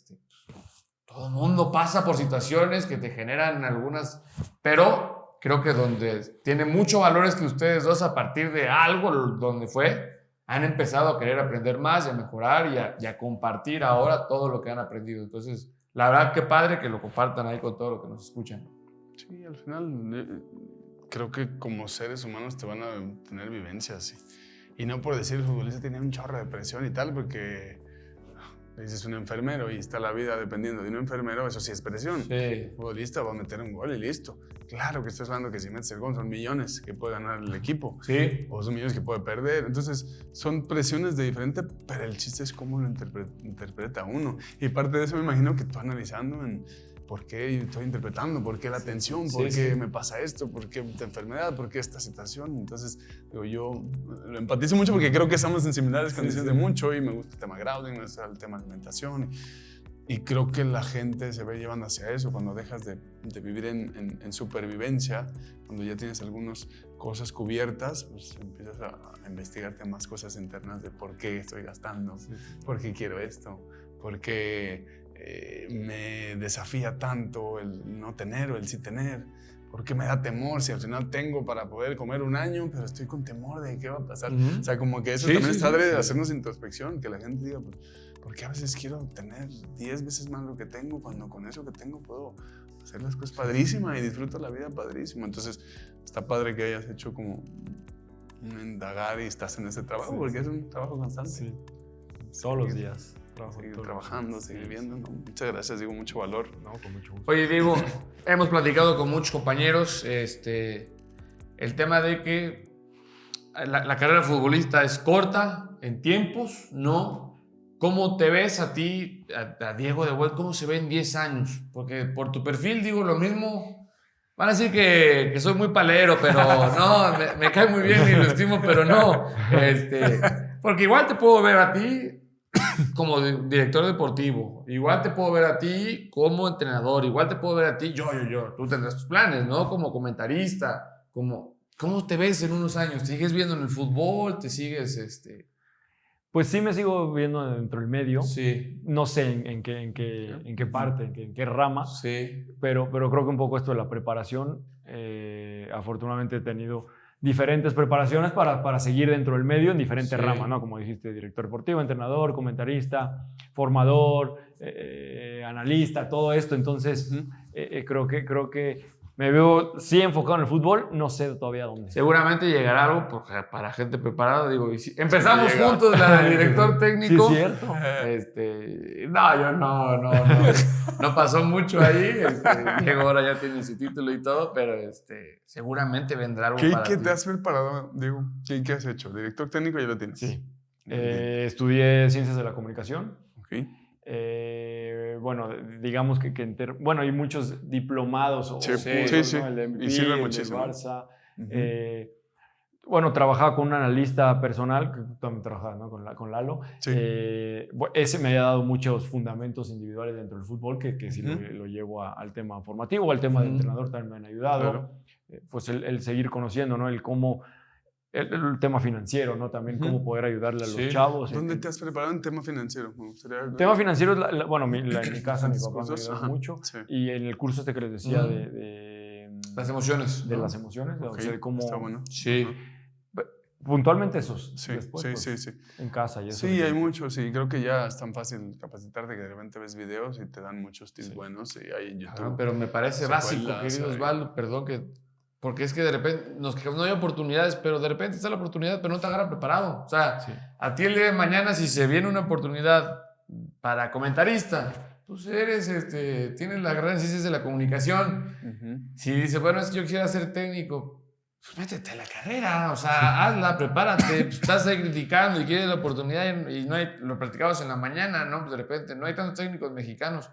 todo el mundo pasa por situaciones que te generan algunas, pero creo que donde tiene mucho valor es que ustedes dos a partir de algo donde han empezado a querer aprender más y a mejorar y a compartir ahora todo lo que han aprendido. Entonces, la verdad, qué padre que lo compartan ahí con todo lo que nos escuchan. Sí, al final creo que como seres humanos te van a tener vivencias y no por decir el futbolista tenía un chorro de presión y tal, porque... dices un enfermero y está la vida dependiendo de un enfermero, eso sí es presión. Sí. El futbolista va a meter un gol y listo. Claro que estás hablando que si metes el gol son millones que puede ganar el equipo. Sí. O son millones que puede perder. Entonces son presiones de diferente, pero el chiste es cómo lo interpreta uno. Y parte de eso me imagino que tú analizando en por qué estoy interpretando, por qué la tensión, por qué me pasa esto, por qué esta enfermedad, por qué esta situación. Entonces, digo, yo lo empatizo mucho porque creo que estamos en similares condiciones de mucho y me gusta el tema grounding, me gusta el tema alimentación y creo que la gente se ve llevando hacia eso cuando dejas de vivir en supervivencia, cuando ya tienes algunas cosas cubiertas, pues empiezas a investigarte más cosas internas de por qué estoy gastando, por qué quiero esto, por qué me desafía tanto el no tener o el sí tener, porque me da temor si al final tengo para poder comer un año, pero estoy con temor de qué va a pasar. O sea, como que eso también es padre de hacernos introspección, que la gente diga, pues, porque a veces quiero tener 10 veces más lo que tengo, cuando con eso que tengo puedo hacer las cosas padrísimas y disfruto la vida padrísimo. Entonces, está padre que hayas hecho como un indagar y estás en ese trabajo, porque es un trabajo constante. Sí. Todos los días. Seguir trabajando, seguir viendo, ¿no? Muchas gracias, Diego, mucho valor. No, con mucho gusto. Oye, Diego, hemos platicado con muchos compañeros el tema de que la carrera futbolista es corta en tiempos, ¿no? ¿Cómo te ves a ti, a Diego de Buen, cómo se ve en 10 años? Porque por tu perfil digo lo mismo. Van a decir que soy muy palero, pero no, me cae muy bien y lo estimo, pero no. Porque igual te puedo ver a ti como director deportivo, igual te puedo ver a ti como entrenador, igual te puedo ver a ti, tú tendrás tus planes, ¿no? Como comentarista, ¿cómo te ves en unos años? ¿Te sigues viendo en el fútbol? ¿Te sigues, Pues sí me sigo viendo dentro del medio. Sí. No sé en qué parte, en qué rama, Sí. pero creo que un poco esto de la preparación, afortunadamente he tenido diferentes preparaciones para seguir dentro del medio en diferentes ramas, ¿no? Como dijiste, director deportivo, entrenador, comentarista, formador, analista, todo esto. Entonces, creo que me veo sí enfocado en el fútbol, no sé todavía dónde. Seguramente llegará algo porque para gente preparada, digo, empezamos juntos la de director técnico. Sí, es cierto. No pasó mucho ahí. Diego ahora ya tiene su título y todo, pero seguramente vendrá algo para ¿Qué ti. te has preparado, Diego? ¿Qué has hecho? Director técnico ya lo tienes. Sí. Estudié Ciencias de la Comunicación. Ok. Bueno, digamos que hay muchos diplomados o Sí, cursos, sí. ¿no? El de MVP, Y sirve el de muchísimo. Barça. Bueno, trabajaba con un analista personal, que también trabajaba, ¿no? con Lalo. Sí. Ese me ha dado muchos fundamentos individuales dentro del fútbol que sí lo llevo al tema formativo, al tema de entrenador también me han ayudado. Claro. Pues el seguir conociendo, ¿no? El cómo... El tema financiero, ¿no? También cómo poder ayudarle a los chavos. ¿Dónde te has preparado en tema financiero? Me gustaría... Tema financiero, en mi casa mi papá me cursos, ayudó mucho. Sí. Y en el curso que les decía de las emociones. de ¿no? las emociones, Ok, o sea, de cómo... está bueno. Sí. Puntualmente esos. Sí, después, sí. En casa y eso. Sí, hay muchos, y creo que ya es tan fácil capacitarte que de repente ves videos y te dan muchos tips buenos y hay en YouTube. Claro, pero me parece básico, querido Osvaldo, perdón porque es que de repente no hay oportunidades, pero de repente está la oportunidad, pero no te agarra preparado. O sea, a ti el día de mañana, si se viene una oportunidad para comentarista, pues tienes la gran ciencia de la comunicación. Si dices, bueno, es que yo quisiera ser técnico, pues métete a la carrera, o sea, hazla, prepárate. Pues estás ahí criticando y quieres la oportunidad y no hay, lo practicabas en la mañana, ¿no? Pues de repente no hay tantos técnicos mexicanos.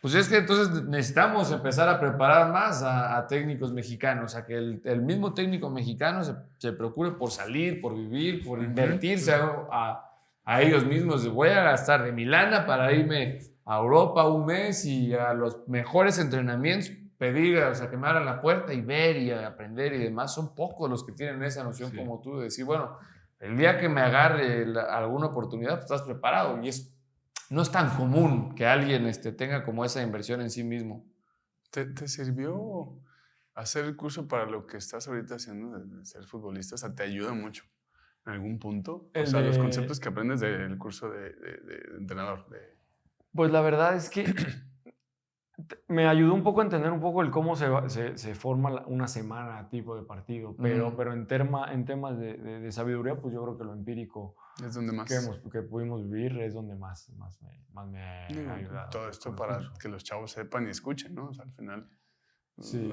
Pues es que entonces necesitamos empezar a preparar más a técnicos mexicanos, a que el mismo técnico mexicano se procure por salir, por vivir, por invertirse a ellos mismos. Voy a gastar de mi lana para irme a Europa un mes y a los mejores entrenamientos, pedir, o sea, que me abran la puerta y ver y aprender y demás. Son pocos los que tienen esa noción como tú, de decir, bueno, el día que me agarre alguna oportunidad, pues estás preparado. Y no es tan común que alguien tenga como esa inversión en sí mismo. ¿Te sirvió hacer el curso para lo que estás ahorita haciendo de ser futbolista? O sea, ¿te ayuda mucho en algún punto? O sea, los conceptos que aprendes del curso de entrenador. Pues la verdad es que me ayudó un poco a entender un poco el cómo se forma una semana tipo de partido, pero en temas de sabiduría, pues yo creo que lo empírico es donde más que pudimos vivir es donde más me ha ayudado. Todo esto para que los chavos sepan y escuchen, ¿no? O sea, al final,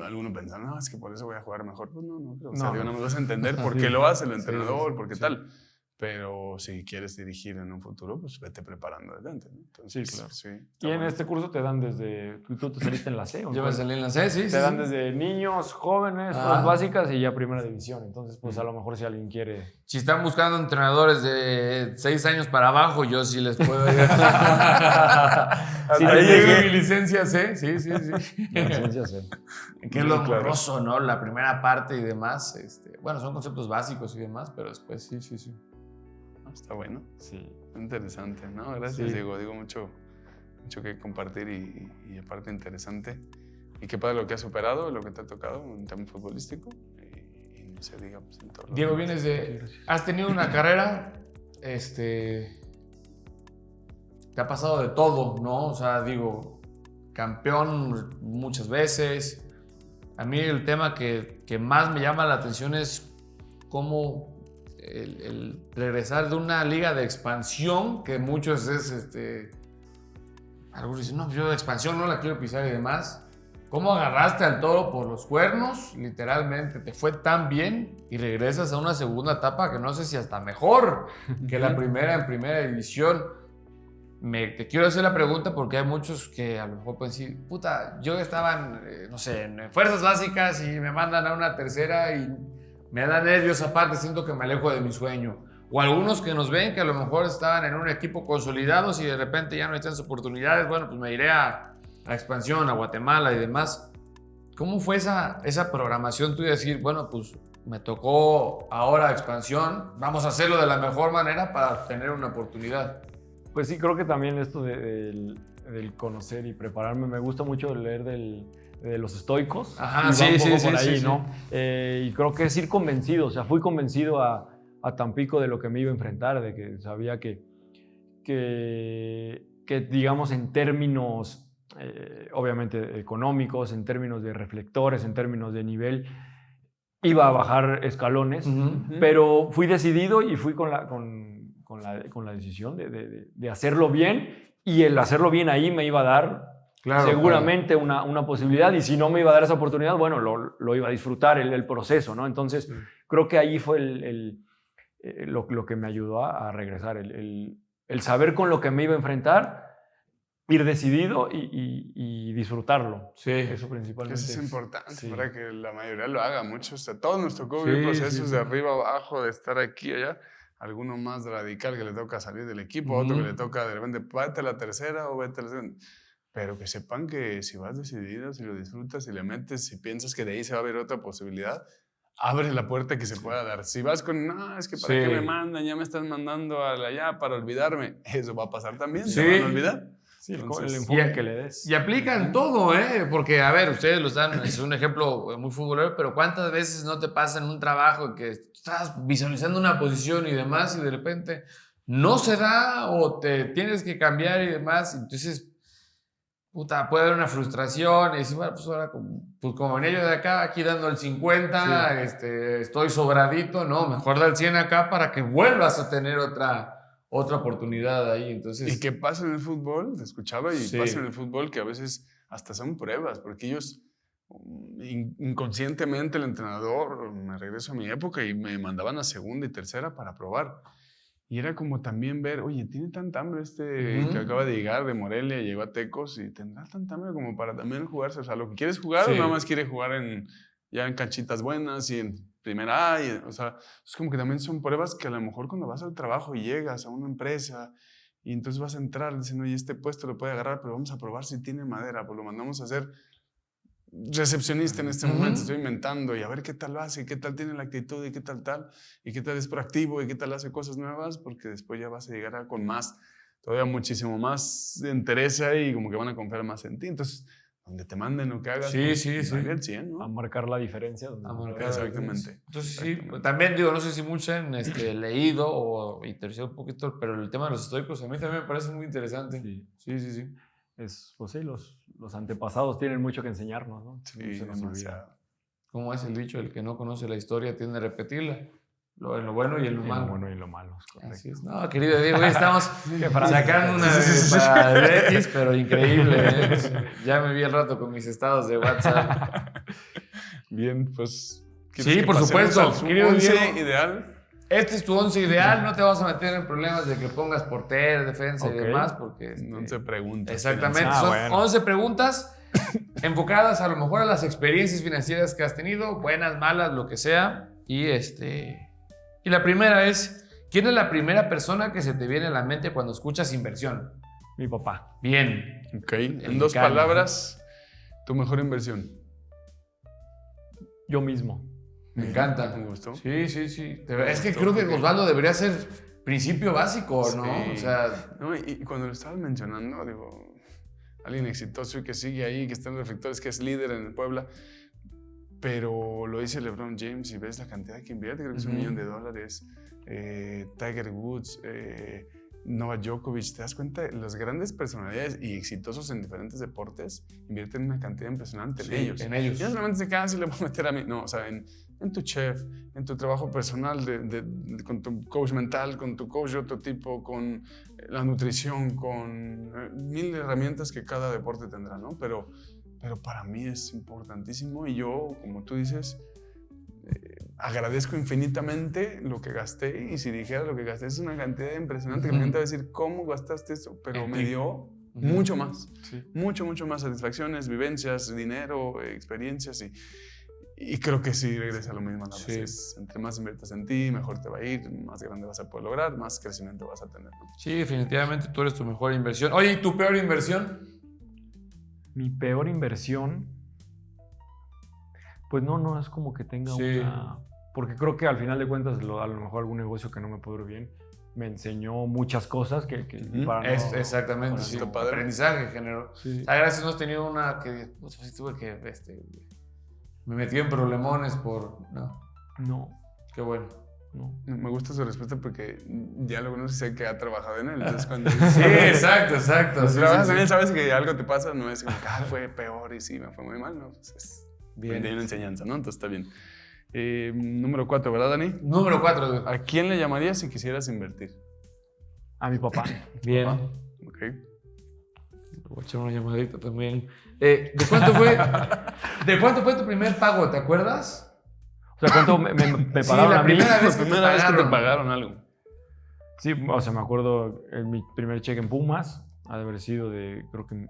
algunos pensan, no, es que por eso voy a jugar mejor. Pues no creo. O sea, no me vas a entender por qué lo hace el entrenador, por qué tal. Pero si quieres dirigir en un futuro, pues vete preparando adelante, ¿no? Entonces, sí, claro. Sí, y en este curso te dan desde... Tú te saliste en la C. Yo me salí en la C, sí. Te dan desde niños, jóvenes, fuerzas básicas y ya primera división. Entonces, pues a lo mejor si alguien quiere... Si están buscando entrenadores de 6 años para abajo, yo sí les puedo ir. Sí, ahí llegué mi licencia C, sí. Licencia C. Que es lo amoroso, ¿no? La primera parte y demás. Bueno, son conceptos básicos y demás, pero después sí. Está bueno. Sí. Interesante, ¿no? Gracias, Diego. Digo mucho que compartir y aparte interesante. Y qué padre lo que has superado, lo que te ha tocado en tema futbolístico. Y no se diga, pues, en todo lo Diego, demás. vienes de... Has tenido una carrera, te ha pasado de todo, ¿no? O sea, digo, campeón muchas veces. A mí el tema que más me llama la atención es cómo el regresar de una liga de expansión, que muchos es, algunos dicen, no, yo de expansión no la quiero pisar y demás. ¿Cómo agarraste al toro por los cuernos? Literalmente, te fue tan bien y regresas a una segunda etapa que no sé si hasta mejor que la primera en primera división. Te quiero hacer la pregunta porque hay muchos que a lo mejor pueden decir, puta, yo estaba no sé, en fuerzas básicas y me mandan a una tercera y me da nervios aparte, siento que me alejo de mi sueño. O algunos que nos ven que a lo mejor estaban en un equipo consolidado y de repente ya no hay tantas oportunidades, bueno, pues me iré a expansión, a Guatemala y demás. ¿Cómo fue esa programación tuya de decir, bueno, pues me tocó ahora expansión, vamos a hacerlo de la mejor manera para tener una oportunidad? Pues sí, creo que también esto del conocer y prepararme, me gusta mucho leer de los estoicos. Ajá, y va sí, un poco sí, por sí, ahí, sí, ¿no? Y creo que es ir convencido, o sea, fui convencido a Tampico de lo que me iba a enfrentar, de que sabía que digamos, en términos obviamente económicos, en términos de reflectores, en términos de nivel, iba a bajar escalones, pero fui decidido y fui con la decisión de hacerlo bien, y el hacerlo bien ahí me iba a dar seguramente una posibilidad, y si no me iba a dar esa oportunidad, bueno, lo iba a disfrutar el proceso, ¿no? Entonces, creo que ahí fue lo que me ayudó a regresar, el saber con lo que me iba a enfrentar, ir decidido y disfrutarlo. Sí. Eso principalmente. Eso es importante, sí. para que la mayoría lo haga. Muchos, a todos nos tocó Sí, vivir procesos sí. de arriba a abajo, de estar aquí y allá. Alguno más radical que le toca salir del equipo, otro que le toca de repente, vete a la tercera o vete a la segunda. Pero que sepan que si vas decidido, si lo disfrutas, si le metes, si piensas que de ahí se va a ver otra posibilidad, abre la puerta que se pueda dar. Si vas con, no, es que para qué me mandan, ya me están mandando allá para olvidarme, eso va a pasar también, se van a olvidar. Sí, Entonces, el enfoque que le des. Y aplican todo, porque, a ver, ustedes lo dan, es un ejemplo muy futbolero, pero ¿cuántas veces no te pasa en un trabajo que estás visualizando una posición y demás y de repente no se da o te tienes que cambiar y demás? Entonces, puta, puede haber una frustración y decir, bueno, pues ahora como venía yo de acá, aquí dando el 50, estoy sobradito, no, mejor da el 100 acá para que vuelvas a tener otra oportunidad ahí. Entonces, y que pasa en el fútbol, te escuchaba, y pasa en el fútbol que a veces hasta son pruebas, porque ellos inconscientemente, el entrenador, me regreso a mi época y me mandaban a segunda y tercera para probar. Y era como también ver, oye, tiene tanta hambre que acaba de llegar de Morelia, llegó a Tecos y tendrá tanta hambre como para también jugarse. O sea, lo que quieres jugar o nada más quiere jugar ya en canchitas buenas y en primera A. O sea, es como que también son pruebas que a lo mejor cuando vas al trabajo y llegas a una empresa y entonces vas a entrar diciendo, oye, este puesto lo puede agarrar, pero vamos a probar si tiene madera, pues lo mandamos a hacer recepcionista en este momento, estoy inventando, y a ver qué tal lo hace, y qué tal tiene la actitud, y qué tal, y qué tal es proactivo, y qué tal hace cosas nuevas, porque después ya vas a llegar con más, todavía muchísimo más interés y como que van a confiar más en ti. Entonces, donde te manden lo que hagas, sí. el 100, ¿no? A marcar la diferencia. Exactamente. Entonces, sí, también digo, no sé si muchos han leído o interesado un poquito, pero el tema de los estoicos a mí también me parece muy interesante. Sí. Pues sí, los antepasados tienen mucho que enseñarnos, ¿no? Sí, se nos olvida. ¿Cómo es el dicho? El que no conoce la historia tiende a repetirla. En lo bueno y en lo malo. En lo bueno y en lo malo, correcto. Así es. No, querido Diego, estamos sacando una para X, pero increíble. Ya me vi el rato con mis estados de WhatsApp. Bien, pues... Sí, por supuesto. Querido Diego, ideal. Este es tu 11 ideal, no te vas a meter en problemas de que pongas portero, defensa y demás, porque... 11 preguntas. Exactamente, son 11 preguntas enfocadas a lo mejor a las experiencias financieras que has tenido, buenas, malas, lo que sea. Y la primera es, ¿quién es la primera persona que se te viene a la mente cuando escuchas inversión? Mi papá. Bien. Ok, en 2 palabras, tu mejor inversión. Yo mismo. Me encanta. ¿Me gustó? Sí. Es que creo que Osvaldo debería ser principio básico, ¿no? Sí. O sea... No, y cuando lo estabas mencionando, digo, alguien exitoso y que sigue ahí, que está en reflectores, que es líder en el Puebla. Pero lo dice LeBron James y ves la cantidad que invierte, creo que es $1 millón. Tiger Woods, Novak Djokovic, ¿te das cuenta? Las grandes personalidades y exitosos en diferentes deportes invierten una cantidad impresionante en ellos. En ellos. Y no solamente se quedan si le voy a meter a mí, no, o sea, en tu chef, en tu trabajo personal, con tu coach mental, con tu coach de otro tipo, con la nutrición, con 1000 herramientas que cada deporte tendrá, ¿no? Pero para mí es importantísimo y yo, como tú dices, agradezco infinitamente lo que gasté, y si dijera lo que gasté es una cantidad impresionante que la gente va a decir, ¿cómo gastaste eso? Pero me dio mucho más, mucho más satisfacciones, vivencias, dinero, experiencias, y creo que sí regresa a lo mismo a la vez. Entre más inviertas en ti, mejor te va a ir, más grande vas a poder lograr, más crecimiento vas a tener, ¿no? Sí, definitivamente tú eres tu mejor inversión. Oye, ¿y tu peor inversión? Mi peor inversión, pues no es como que tenga una... Porque creo que al final de cuentas, a lo mejor algún negocio que no me pudo ir bien, me enseñó muchas cosas que para no... Exactamente, para sí. no- Aprendizaje generó. Sí. A gracias, no he tenido una que... Pues sí tuve que... me metí en problemones por... No, Qué bueno. no. Me gusta su respuesta porque ya lo conoces, sé que ha trabajado en él. Entonces, cuando Sí, exacto. cuando Sí, trabajas sí, en sí. él, sabes que algo te pasa, no es como que fue peor y sí, me fue muy mal, ¿no? Pues Bien. tiene una enseñanza, ¿no? Entonces está bien. Número 4, ¿verdad, Dani? Número 4, güey. ¿A quién le llamarías si quisieras invertir? A mi papá. Bien. Ok. Voy a echar una llamadita también. ¿De cuánto fue tu primer pago? ¿Te acuerdas? O sea, ¿cuánto me Sí, pagaron la a mí? primera vez La que te primera vez que te pagaron. pagaron algo. Sí, o sea, me acuerdo mi primer cheque en Pumas, ha de haber sido de, creo que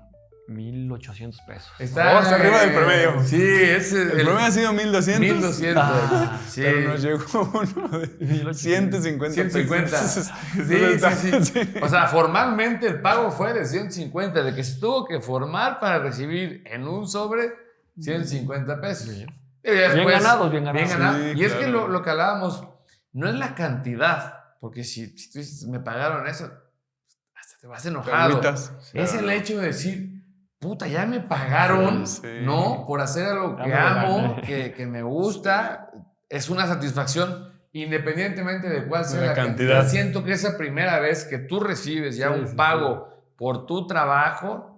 1,800 pesos. Está arriba del promedio. Sí, ese El promedio ha sido 1,200. 1,200. Sí. Pero nos llegó uno de 150 150. pesos. Sí. O sea, formalmente el pago fue de 150, de que se tuvo que formar para recibir en un sobre 150 pesos. Bien. Y después, Bien ganados, bien ganados. Sí, y es claro. que lo que hablábamos, no es la cantidad, porque si tú dices, me pagaron eso, hasta te vas Te enojado. agüitas. Es el hecho de decir, puta, ya me pagaron, Sí. ¿no? Por hacer algo Ya que me lo amo, gané. que me gusta. Es una satisfacción, independientemente de cuál sea La la cantidad. cantidad. Siento que esa primera vez que tú recibes ya Sí, un sí, pago por tu trabajo,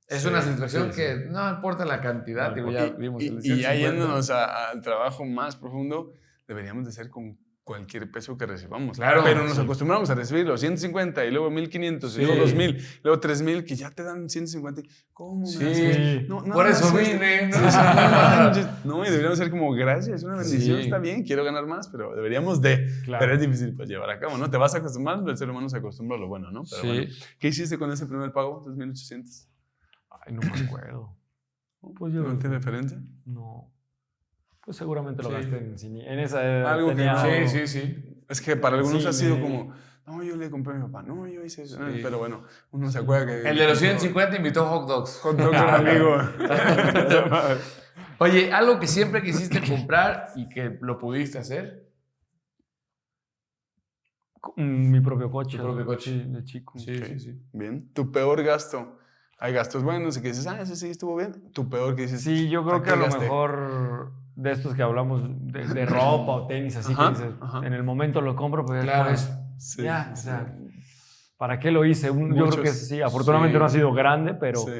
es Sí, una satisfacción sí, que no importa la cantidad. No, digo, ya vimos el Y ya 150. yéndonos al trabajo más profundo, deberíamos de ser con cualquier peso que recibamos. Claro, Pero nos sí. acostumbramos a recibir los 150 y luego 1,500 Sí. y luego 2,000, luego 3,000, que ya te dan 150. ¿Cómo? Sí. No, Por eso más vine, ¿no? Sí, sí, no manches. No, y deberíamos ser como, gracias, es una bendición, Sí. está bien, quiero ganar más, pero deberíamos de. Claro. Pero es difícil pues llevar a cabo, ¿no? Te vas acostumbrando, el ser humano se acostumbra a lo bueno, ¿no? Pero Sí. bueno, ¿qué hiciste con ese primer pago, 2,800? Ay, no me acuerdo. Pues yo ¿No tiene diferencia? no. Pues seguramente lo Sí. gasté en esa edad. Algo que tenía- no- Sí. Es que para algunos Sí, ha sido me- como, no, yo le compré a mi papá, no, yo hice eso. Sí. Pero bueno, uno se acuerda que. El de los 150 invitó hot dogs. Contó con un amigo. Oye, algo que siempre quisiste comprar y que lo pudiste hacer. Mi propio coche. Tu propio coche. Sí, de chico. Ok, Bien. Tu peor gasto. Hay gastos buenos y que dices, ese sí estuvo bien. Tu peor que dices. Sí, yo creo ¿para que a qué lo gasté? mejor de estos que hablamos de ropa o tenis, así Ajá, que dices, ajá. en el momento lo compro, pero Claro. después, Sí, ya, o sí. sea, ¿para qué lo hice? Yo creo que Muchos. sí, afortunadamente Sí. no ha sido grande, pero Sí,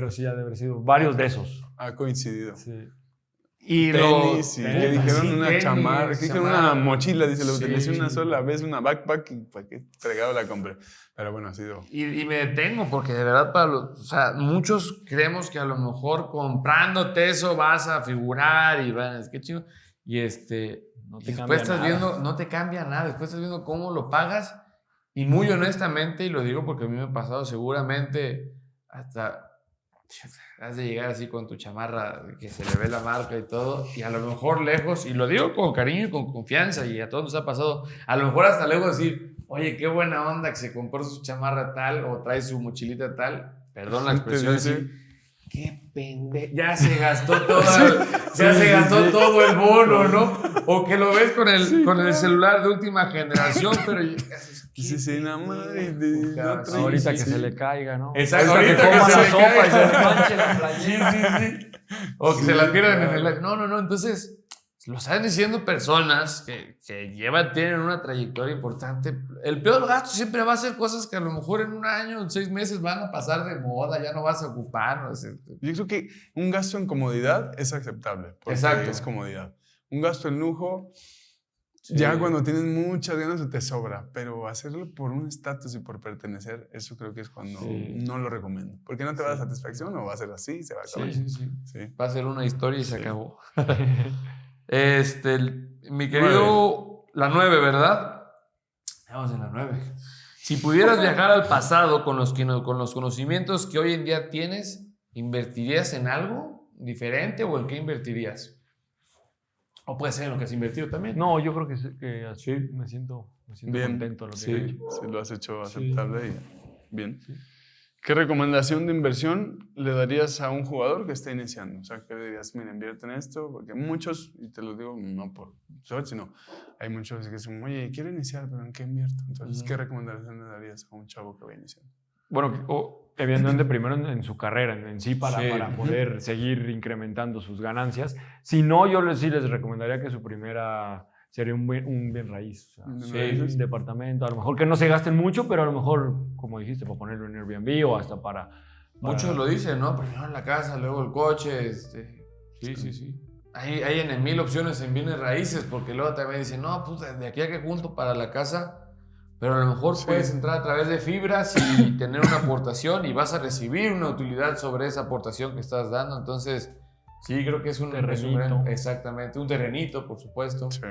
sí ha de haber sido varios de esos. ha coincidido. Sí. Y Tenis, y tenis, que dijeron sí, una tenis, chamarra, que dijeron una chamarra. mochila, dice, la Sí. utilicé una sola vez, una backpack, y para qué fregado la compré. Pero bueno, ha sido. Y me detengo porque de verdad o sea, muchos creemos que a lo mejor comprándote eso vas a figurar y es que chido. Y No y te después cambia estás nada. viendo, no te cambia nada, después estás viendo cómo lo pagas y muy honestamente, y lo digo porque a mí me ha pasado seguramente hasta has de llegar así con tu chamarra que se le ve la marca y todo y a lo mejor lejos, y lo digo con cariño y con confianza y a todos nos ha pasado, a lo mejor hasta lejos decir, oye, qué buena onda que se compró su chamarra tal o trae su mochilita tal, perdón la expresión, Sí, sí. sí, qué pendejo, ya se gastó todo el bono, ¿no? O que lo ves con el celular de última generación, pero sí, nada más. Ahorita que se le caiga, ¿no? Exacto, ahorita que coma la sopa y se le manche la playera. Sí. O que se la pierdan en el... No, entonces... Lo están diciendo personas que tienen una trayectoria importante. El peor gasto siempre va a ser cosas que a lo mejor en un año, en 6 meses van a pasar de moda, ya no vas a ocupar. No sé. Yo creo que un gasto en comodidad es aceptable. Porque Exacto. es comodidad. Un gasto en lujo, ya cuando tienes muchas ganas te sobra. Pero hacerlo por un estatus y por pertenecer, eso creo que es cuando no lo recomiendo. Porque no te va a dar satisfacción o va a ser así, se va a acabar. Sí. Va a ser una historia y se acabó. Mi querido, 9. La 9, ¿verdad? Vamos en la 9. Si pudieras viajar al pasado con los conocimientos que hoy en día tienes, ¿invertirías en algo diferente o en qué invertirías? O puede ser en lo que has invertido también. No, yo creo que así me siento bien contento. Sí, lo has hecho aceptable y bien. Sí. ¿Qué recomendación de inversión le darías a un jugador que está iniciando? O sea, ¿qué le dirías? Mira, invierte en esto, porque muchos, y te lo digo no por suerte, sino hay muchos que dicen, oye, quiero iniciar, pero ¿en qué invierto? Entonces, ¿qué recomendación le darías a un chavo que va iniciando? Bueno, evidentemente primero en su carrera, en sí, para poder seguir incrementando sus ganancias. Si no, yo sí les recomendaría que su primera... sería un bien raíz. O sea, un departamento. A lo mejor que no se gasten mucho, pero a lo mejor, como dijiste, para ponerlo en Airbnb o hasta para... Muchos lo dicen, ¿no? Primero la casa, luego el coche. Sí. Hay en 1000 opciones en bienes raíces, porque luego también dicen, no, pues de aquí a que junto para la casa, pero a lo mejor puedes entrar a través de fibras y tener una aportación y vas a recibir una utilidad sobre esa aportación que estás dando. Entonces, sí, creo que es un terrenito. Exactamente, un terrenito, por supuesto. Sí.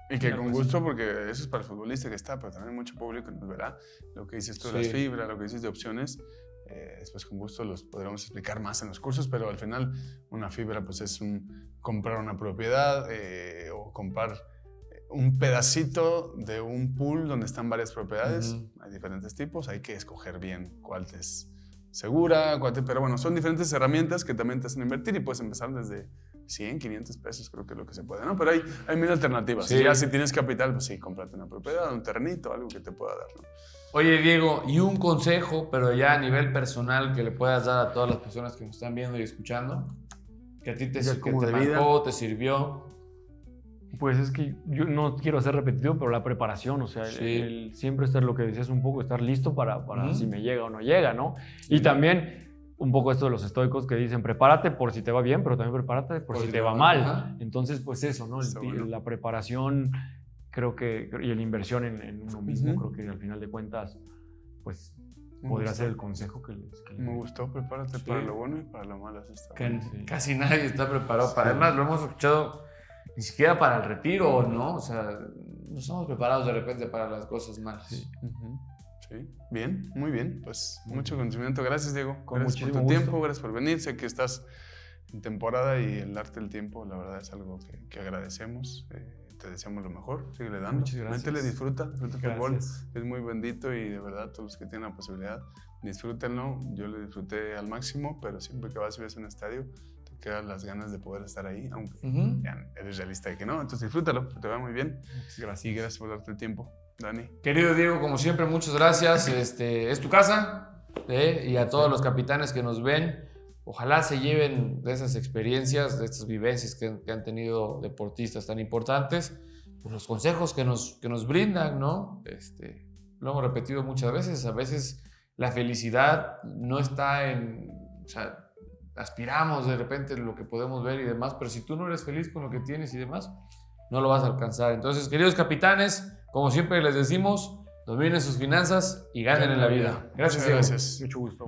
Y que con gusto, porque eso es para el futbolista que está, pero también hay mucho público que nos verá. Lo que dices tú de las fibras, lo que dices de opciones, después con gusto los podremos explicar más en los cursos, pero al final una fibra pues es comprar una propiedad o comprar un pedacito de un pool donde están varias propiedades. Hay diferentes tipos, hay que escoger bien cuál es segura, pero bueno, son diferentes herramientas que también te hacen invertir y puedes empezar desde 100, 500 pesos, creo que es lo que se puede, ¿no? Pero hay mil alternativas. Sí. Ya si tienes capital, pues sí, cómprate una propiedad, un terrenito, algo que te pueda dar, ¿no? Oye, Diego, y un consejo, pero ya a nivel personal, que le puedas dar a todas las personas que nos están viendo y escuchando, que a ti te marcó, te sirvió. Pues es que yo no quiero ser repetitivo, pero la preparación, o sea, el siempre estar, lo que decías un poco, estar listo para si me llega o no llega, ¿no? Sí. Y también un poco esto de los estoicos que dicen, prepárate por si te va bien, pero también prepárate por si te va mal. Entonces, pues eso, ¿no? La preparación, creo que, y la inversión en uno mismo, creo que al final de cuentas, pues podría ser el consejo que les... Me gustó, prepárate para lo bueno y para lo malo. Casi nadie está preparado para... Además, lo hemos escuchado ni siquiera para el retiro, ¿no? O sea, no estamos preparados de repente para las cosas malas. Sí, bien, muy bien. Pues mucho conocimiento. Gracias, Diego. Gracias por tu tiempo, gracias por venir. Sé que estás en temporada y el darte el tiempo, la verdad, es algo que agradecemos. Te deseamos lo mejor. Síguele dando. Muchas gracias. Métele, disfruta el fútbol. Es muy bendito y de verdad, todos los que tienen la posibilidad, disfrútenlo. Yo lo disfruté al máximo, pero siempre que vas y ves un estadio, quedan las ganas de poder estar ahí, aunque ya eres realista de que no. Entonces disfrútalo, te va muy bien. Gracias. Y gracias por darte el tiempo, Dani. Querido Diego, como siempre, muchas gracias. Es tu casa, y a todos los capitanes que nos ven, ojalá se lleven de esas experiencias, de estas vivencias que han tenido deportistas tan importantes, pues los consejos que nos brindan, ¿no? Lo hemos repetido muchas veces, a veces la felicidad no está en... O sea, aspiramos de repente lo que podemos ver y demás, pero si tú no eres feliz con lo que tienes y demás, no lo vas a alcanzar. Entonces, queridos capitanes, como siempre les decimos, dominen sus finanzas y ganen en la vida. Gracias. Gracias. Mucho gusto.